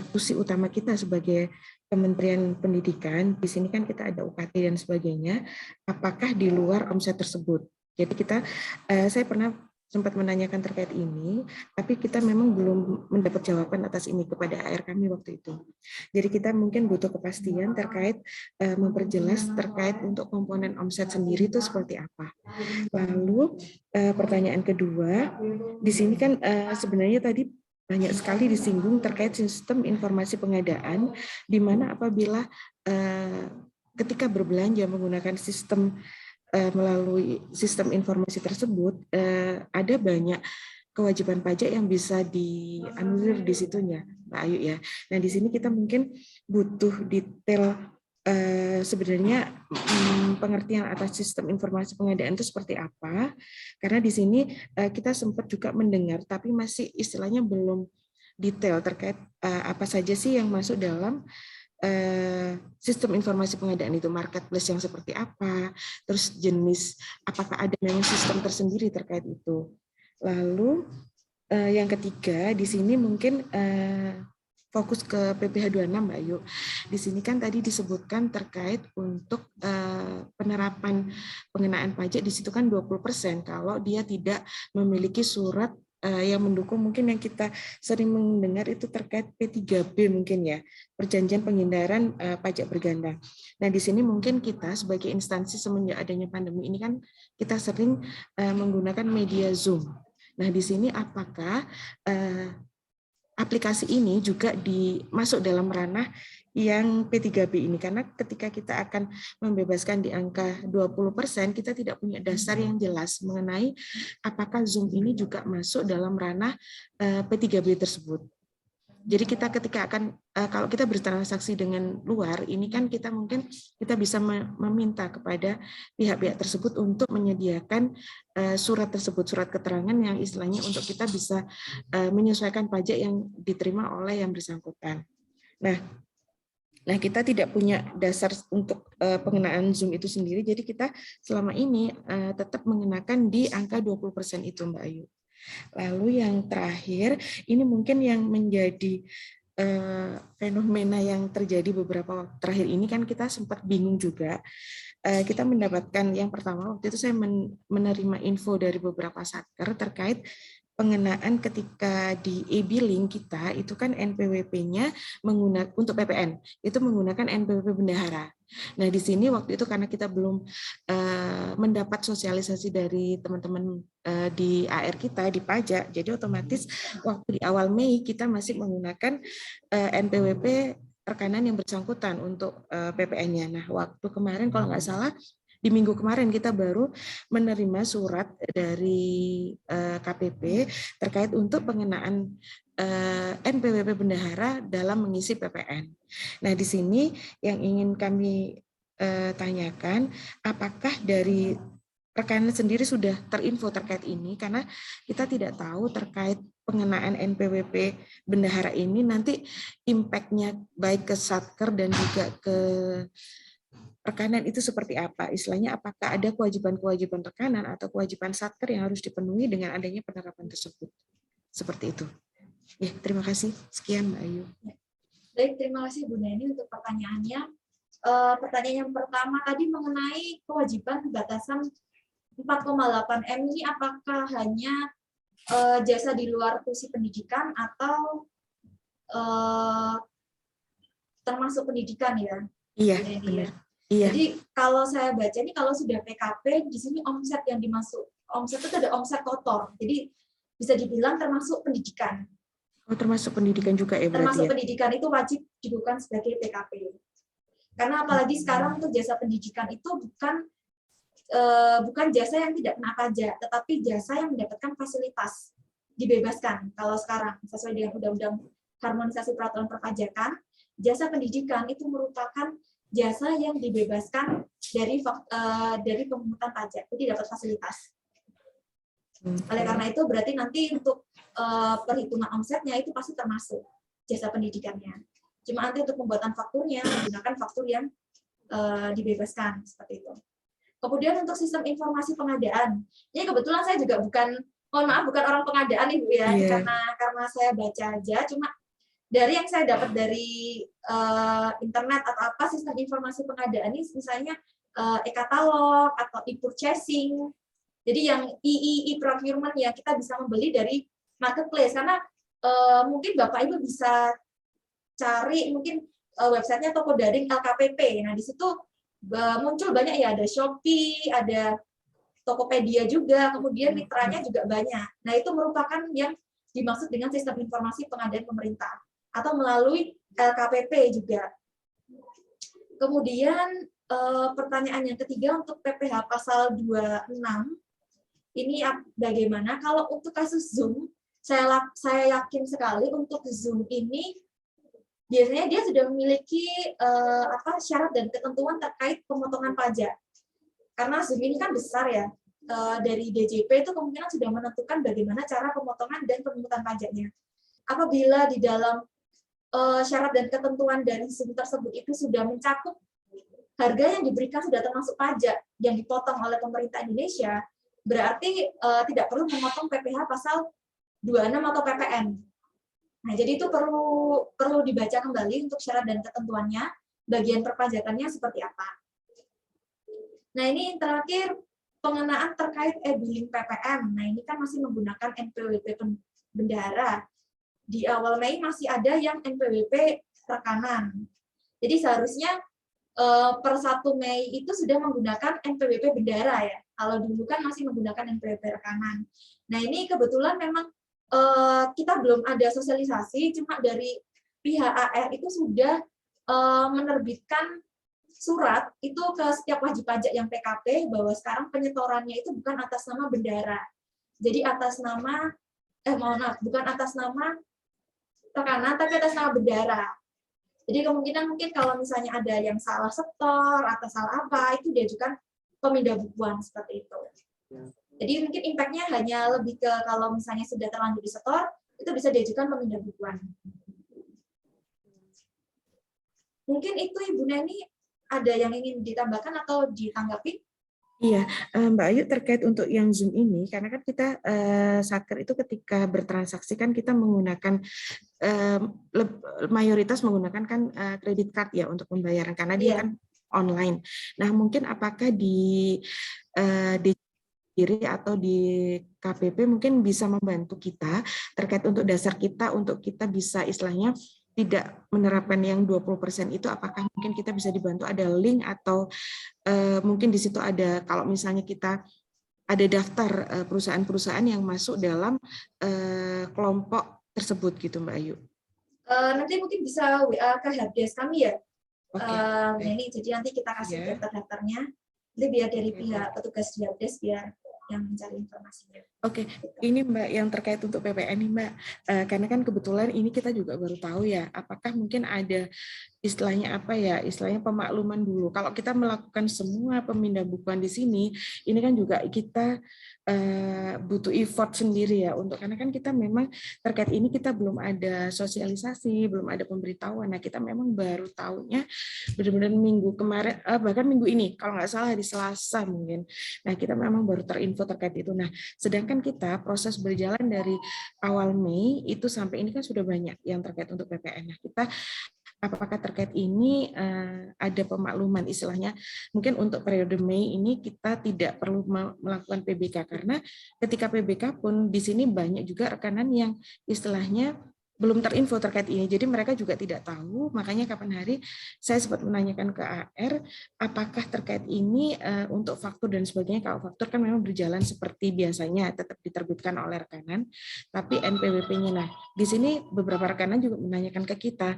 Speaker 3: tusi utama kita sebagai Kementerian Pendidikan? Di sini kan kita ada UKT dan sebagainya. Apakah di luar omset tersebut? Jadi saya pernah sempat menanyakan terkait ini, tapi kita memang belum mendapat jawaban atas ini kepada AR kami waktu itu. Jadi kita mungkin butuh kepastian terkait memperjelas terkait untuk komponen omset sendiri itu seperti apa. Lalu pertanyaan kedua, di sini kan sebenarnya tadi banyak sekali disinggung terkait sistem informasi pengadaan, di mana apabila ketika berbelanja menggunakan sistem melalui sistem informasi tersebut, ada banyak kewajiban pajak yang bisa dianulir di situnya, Mbak Ayu ya. Nah di sini kita mungkin butuh detail sebenarnya pengertian atas sistem informasi pengadaan itu seperti apa, karena di sini kita sempat juga mendengar, tapi masih istilahnya belum detail terkait apa saja sih yang masuk dalam sistem informasi pengadaan itu, marketplace yang seperti apa, terus jenis, apakah ada memang sistem tersendiri terkait itu. Lalu yang ketiga di sini mungkin fokus ke PPh 26 Mbak Ayu. Di sini kan tadi disebutkan terkait untuk penerapan pengenaan pajak di situ kan 20% kalau dia tidak memiliki surat yang mendukung, mungkin yang kita sering mendengar itu terkait P3B mungkin ya, perjanjian penghindaran pajak berganda. Nah di sini mungkin kita sebagai instansi semenjak adanya pandemi ini kan kita sering menggunakan media Zoom. Nah di sini apakah aplikasi ini juga masuk dalam ranah yang P3B ini, karena ketika kita akan membebaskan di angka 20%, kita tidak punya dasar yang jelas mengenai apakah Zoom ini juga masuk dalam ranah P3B tersebut. Jadi kita ketika akan, kalau kita bertransaksi dengan luar, ini kan kita mungkin kita bisa meminta kepada pihak-pihak tersebut untuk menyediakan surat tersebut, surat keterangan yang istilahnya untuk kita bisa menyesuaikan pajak yang diterima oleh yang bersangkutan. Nah, kita tidak punya dasar untuk pengenaan Zoom itu sendiri, jadi kita selama ini tetap mengenakan di angka 20% itu, Mbak Ayu. Lalu yang terakhir, ini mungkin yang menjadi fenomena yang terjadi beberapa waktu terakhir ini kan kita sempat bingung juga. Kita mendapatkan yang pertama waktu itu saya menerima info dari beberapa satker terkait pengenaan ketika di e-billing kita itu kan NPWP-nya menggunakan untuk PPN itu menggunakan NPWP bendahara. Nah di sini waktu itu karena kita belum mendapat sosialisasi dari teman-teman di AR kita di pajak, jadi otomatis waktu di awal Mei kita masih menggunakan NPWP rekanan yang bersangkutan untuk PPN-nya. Nah waktu kemarin kalau nggak salah di minggu kemarin kita baru menerima surat dari KPP terkait untuk pengenaan NPWP bendahara dalam mengisi PPN. Nah, di sini yang ingin kami tanyakan, apakah dari rekanan sendiri sudah terinfo terkait ini, karena kita tidak tahu terkait pengenaan NPWP bendahara ini nanti impact-nya baik ke Satker dan juga ke rekanan itu seperti apa? Istilahnya apakah ada kewajiban-kewajiban rekanan atau kewajiban Satker yang harus dipenuhi dengan adanya penerapan tersebut? Seperti itu. Ya, terima kasih. Sekian, Mbak Ayu.
Speaker 1: Baik, terima kasih Bu Neni untuk pertanyaannya. Pertanyaan yang pertama tadi mengenai kewajiban batasan 4,8 M ini apakah hanya jasa di luar fungsi pendidikan atau termasuk pendidikan ya?
Speaker 3: Iya,
Speaker 1: Bu Neni,
Speaker 3: benar.
Speaker 1: ya?
Speaker 3: Iya.
Speaker 1: Jadi kalau saya baca ini kalau sudah PKP di sini omset yang dimasuk omset itu ada omset kotor. Jadi bisa dibilang termasuk pendidikan.
Speaker 3: Oh, termasuk pendidikan juga ya berarti
Speaker 1: Termasuk
Speaker 3: ya?
Speaker 1: pendidikan itu wajib dibuka sebagai PKP. Karena apalagi sekarang untuk jasa pendidikan itu bukan jasa yang tidak kena pajak, tetapi jasa yang mendapatkan fasilitas dibebaskan. Kalau sekarang sesuai dengan Undang-Undang Harmonisasi Peraturan Perpajakan, jasa pendidikan itu merupakan jasa yang dibebaskan dari pemungutan pajak, jadi dapat fasilitas. Oleh karena itu berarti nanti untuk perhitungan omsetnya itu pasti termasuk jasa pendidikannya. Cuma nanti untuk pembuatan fakturnya menggunakan faktur yang dibebaskan seperti itu. Kemudian untuk sistem informasi pengadaan, ini kebetulan saya juga bukan orang pengadaan Ibu ya, karena saya baca aja. Cuma dari yang saya dapat dari internet atau apa sistem informasi pengadaan ini misalnya e-katalog atau e-purchasing. Jadi yang e-procurement ya kita bisa membeli dari marketplace karena mungkin Bapak Ibu bisa cari mungkin websitenya toko daring LKPP. Nah di situ muncul banyak ya, ada Shopee, ada Tokopedia juga, kemudian mitranya juga banyak. Nah itu merupakan yang dimaksud dengan sistem informasi pengadaan pemerintah atau melalui LKPP juga. Kemudian pertanyaan yang ketiga untuk PPh pasal 26 ini bagaimana kalau untuk kasus Zoom, saya yakin sekali untuk Zoom ini biasanya dia sudah memiliki syarat dan ketentuan terkait pemotongan pajak. Karena Zoom ini kan besar ya, dari DJP itu kemungkinan sudah menentukan bagaimana cara pemotongan dan pemungutan pajaknya. Apabila di dalam syarat dan ketentuan dari Zoom tersebut itu sudah mencakup harga yang diberikan sudah termasuk pajak yang dipotong oleh pemerintah Indonesia, berarti tidak perlu memotong PPh pasal 26 atau PPN. Nah, jadi itu perlu dibaca kembali untuk syarat dan ketentuannya, bagian perpajakannya seperti apa. Nah, ini terakhir pengenaan terkait e-billing PPN. Nah, ini kan masih menggunakan NPWP bendahara. Di awal Mei masih ada yang NPWP rekanan. Jadi seharusnya per 1 Mei itu sudah menggunakan NPWP bendahara ya. Kalau dulu kan masih menggunakan NPWP rekanan. Nah, ini kebetulan memang kita belum ada sosialisasi, cuma dari pihak AR itu sudah menerbitkan surat itu ke setiap wajib pajak yang PKP bahwa sekarang penyetorannya itu bukan atas nama bendahara. Jadi atas nama bukan atas nama rekanan tapi atas nama bendahara. Jadi kemungkinan mungkin kalau misalnya ada yang salah setor atau salah apa itu diajukan pemindah bukuan seperti itu. Jadi mungkin impact-nya hanya lebih ke kalau misalnya sudah terlanjur disetor, itu bisa diajukan pemindah bukuan. Mungkin itu Ibu Neni, ada yang ingin ditambahkan atau ditanggapi?
Speaker 3: Iya, Mbak Ayu terkait untuk yang Zoom ini, karena kan kita Satker itu ketika bertransaksi kan kita menggunakan mayoritas menggunakan kan kredit card ya untuk pembayaran karena dia kan online. Nah mungkin apakah di diri atau di KPP mungkin bisa membantu kita terkait untuk dasar kita untuk kita bisa istilahnya tidak menerapkan yang 20% itu, apakah mungkin kita bisa dibantu ada link atau mungkin di situ ada kalau misalnya kita ada daftar perusahaan-perusahaan yang masuk dalam kelompok tersebut gitu Mbak Ayu.
Speaker 1: Nanti mungkin bisa WA ke helpdesk kami ya. Ini jadi nanti kita kasih daftar-daftarnya. Nanti biar dari pihak petugas di helpdesk biar yang mencari informasinya.
Speaker 3: Oke, ini Mbak yang terkait untuk PPN nih Mbak, karena kan kebetulan ini kita juga baru tahu ya, apakah mungkin ada istilahnya apa ya, istilahnya pemakluman dulu. Kalau kita melakukan semua pemindah bukuan di sini, ini kan juga kita butuh effort sendiri ya untuk karena kan kita memang terkait ini kita belum ada sosialisasi, belum ada pemberitahuan. Nah kita memang baru tahunya benar-benar minggu kemarin, bahkan minggu ini kalau nggak salah hari Selasa mungkin. Nah kita memang baru terinfo terkait itu. Nah sedangkan kita proses berjalan dari awal Mei itu sampai ini kan sudah banyak yang terkait untuk PPN. Nah kita apakah terkait ini ada pemakluman istilahnya mungkin untuk periode Mei ini kita tidak perlu melakukan PBK karena ketika PBK pun di sini banyak juga rekanan yang istilahnya belum terinfo terkait ini, jadi mereka juga tidak tahu. Makanya kapan hari saya sempat menanyakan ke AR apakah terkait ini untuk faktur dan sebagainya. Kalau faktur kan memang berjalan seperti biasanya tetap diterbitkan oleh rekanan, tapi NPWP-nya. Nah di sini beberapa rekanan juga menanyakan ke kita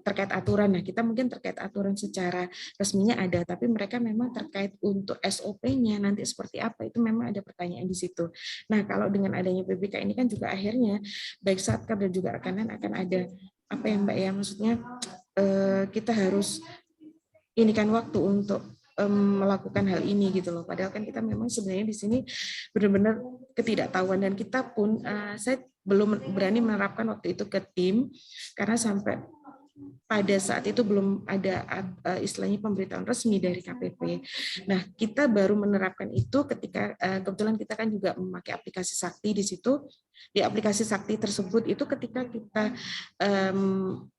Speaker 3: terkait aturan. Nah kita mungkin terkait aturan secara resminya ada, tapi mereka memang terkait untuk SOP-nya nanti seperti apa itu memang ada pertanyaan di situ. Nah kalau dengan adanya PBK ini kan juga akhirnya baik Satker dan juga rekanan akan ada apa ya Mbak ya, maksudnya kita harus ini kan waktu untuk melakukan hal ini gitu loh. Padahal kan kita memang sebenarnya di sini benar-benar ketidaktahuan dan kita pun saya belum berani menerapkan waktu itu ke tim karena sampai pada saat itu belum ada istilahnya pemberitahuan resmi dari KPP. Nah, kita baru menerapkan itu ketika kebetulan kita kan juga memakai aplikasi Sakti di situ. Di aplikasi Sakti tersebut itu ketika kita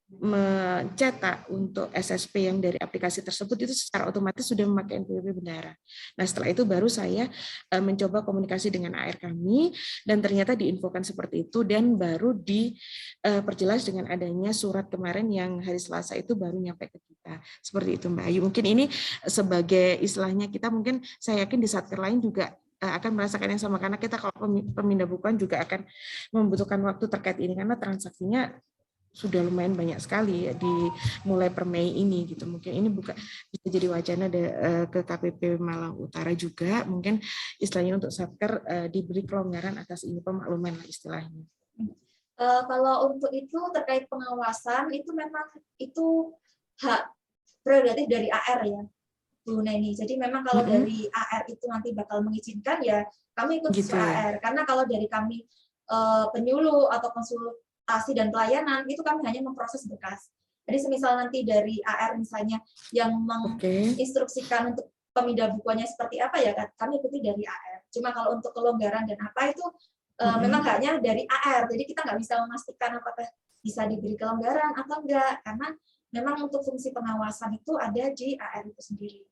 Speaker 3: mencetak untuk SSP yang dari aplikasi tersebut itu secara otomatis sudah memakai NPWP Bendara. Nah setelah itu baru saya mencoba komunikasi dengan AR kami dan ternyata diinfokan seperti itu dan baru diperjelas dengan adanya surat kemarin yang hari Selasa itu baru nyampe ke kita. Seperti itu Mbak Ayu. Mungkin ini sebagai istilahnya kita mungkin saya yakin di Satker lain juga akan merasakan yang sama karena kita kalau pemindah bukuan juga akan membutuhkan waktu terkait ini karena transaksinya sudah lumayan banyak sekali ya dimulai per Mei ini gitu. Mungkin ini bisa jadi wacana ke KPP Malang Utara juga mungkin istilahnya untuk Satker diberi kelonggaran atas ini pemakluman lah istilahnya.
Speaker 1: Kalau untuk itu terkait pengawasan itu memang itu hak prerogatif dari AR ya Bu Neni. Jadi memang kalau dari AR itu nanti bakal mengizinkan ya kami ikut
Speaker 3: gitu
Speaker 1: AR karena kalau dari kami penyuluh atau konsultasi dan pelayanan itu kami hanya memproses berkas. Jadi semisal nanti dari AR misalnya yang menginstruksikan untuk pemindah bukuannya seperti apa ya kan kami ikuti dari AR. Cuma kalau untuk kelonggaran dan apa itu memang haknya dari AR. Jadi kita nggak bisa memastikan apakah bisa diberi kelonggaran atau enggak karena memang untuk fungsi pengawasan itu ada di AR itu sendiri.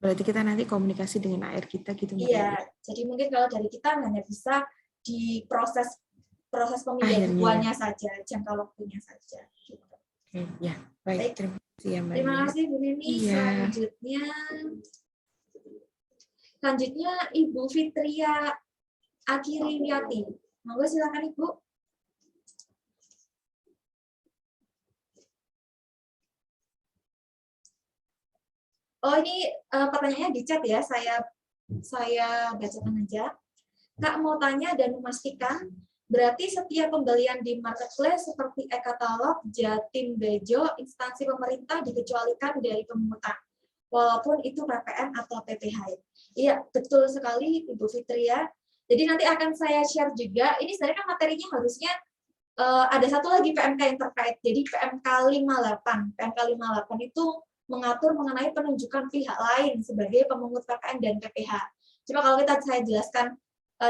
Speaker 3: Berarti kita nanti komunikasi dengan AR kita gitu.
Speaker 1: Iya. Jadi mungkin kalau dari kita hanya bisa di proses pemindahan bukuannya saja, jangka waktunya saja. Gitu.
Speaker 3: Oke, ya baik. Terima kasih ya Mbak.
Speaker 1: Terima kasih Bu Nini.
Speaker 3: Iya.
Speaker 1: Selanjutnya Ibu Fitria Akiriniati. Monggo silakan Ibu. Oh ini pertanyaannya di chat ya, saya bacakan aja. Kak mau tanya dan memastikan, berarti setiap pembelian di marketplace seperti e-katalog, Jatim, Bejo, instansi pemerintah dikecualikan dari pemungutan, walaupun itu PPN atau PPH. Iya, betul sekali Ibu Fitria. Jadi nanti akan saya share juga, ini sebenarnya kan materinya harusnya ada satu lagi PMK yang terkait, jadi PMK 58. PMK 58 itu mengatur mengenai penunjukan pihak lain sebagai pemungut PPN dan PPH. Cuma kalau saya jelaskan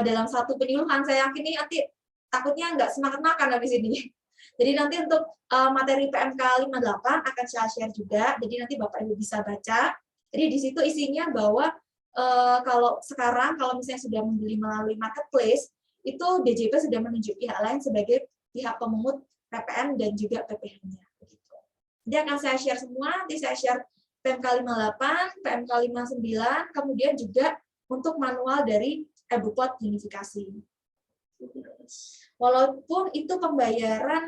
Speaker 1: dalam satu penyuluhan, saya yakin ini nanti takutnya nggak semangat makan habis ini. Jadi nanti untuk materi PMK 58 akan saya share juga, jadi nanti Bapak Ibu bisa baca. Jadi di situ isinya bahwa kalau sekarang kalau misalnya sudah membeli melalui marketplace, itu DJP sudah menunjuk pihak lain sebagai pihak pemungut PPN dan juga PPh-nya. Jadi akan saya share semua, nanti saya share PMK 58, PMK 59, kemudian juga untuk manual dari EBUPOT unifikasi. Walaupun itu pembayaran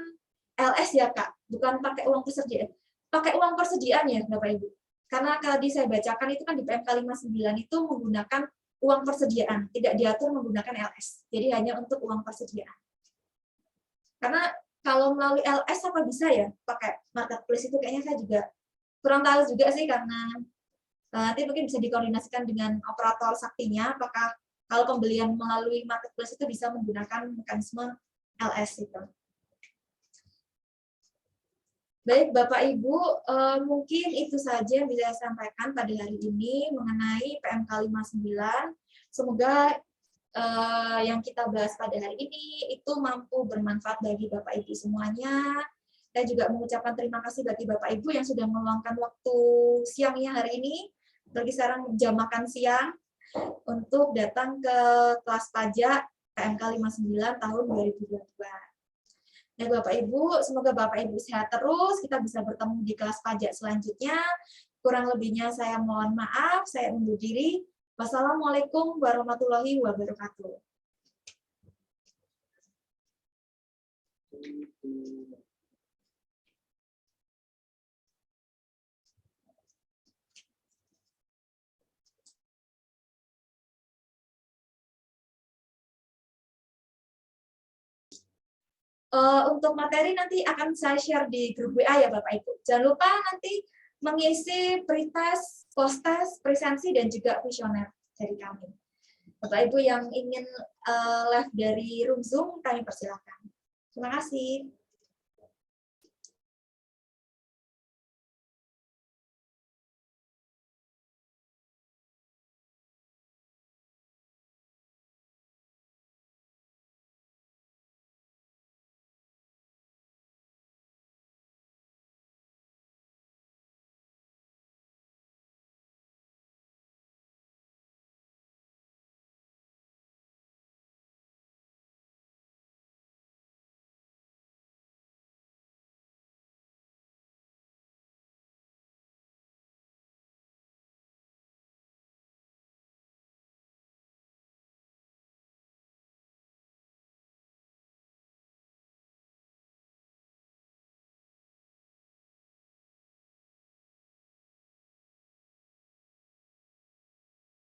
Speaker 1: LS ya Kak, bukan pakai uang persediaan. Pakai uang persediaan ya Bapak Ibu. Karena tadi saya bacakan itu kan di PMK 59 itu menggunakan uang persediaan, tidak diatur menggunakan LS. Jadi hanya untuk uang persediaan. Karena kalau melalui LS apa bisa ya pakai marketplace itu kayaknya saya juga kurang tahu juga sih, karena nanti mungkin bisa dikoordinasikan dengan operator saktinya apakah kalau pembelian melalui marketplace itu bisa menggunakan mekanisme LS itu. Baik Bapak Ibu, mungkin itu saja yang bisa saya sampaikan pada hari ini mengenai PMK 59. Semoga yang kita bahas pada hari ini itu mampu bermanfaat bagi Bapak Ibu semuanya. Dan juga mengucapkan terima kasih bagi Bapak Ibu yang sudah meluangkan waktu siangnya hari ini, bagi sekarang jam makan siang, untuk datang ke kelas pajak PMK 59 tahun 2022. Ya Bapak Ibu, semoga Bapak Ibu sehat terus, kita bisa bertemu di kelas pajak selanjutnya. Kurang lebihnya saya mohon maaf, saya undur diri. Wassalamualaikum warahmatullahi wabarakatuh. Untuk materi nanti akan saya share di grup WA ya Bapak Ibu. Jangan lupa nanti mengisi pretest, post-test, presensi, dan juga kuesioner dari kami. Bapak Ibu yang ingin live dari room Zoom, kami persilakan. Terima kasih.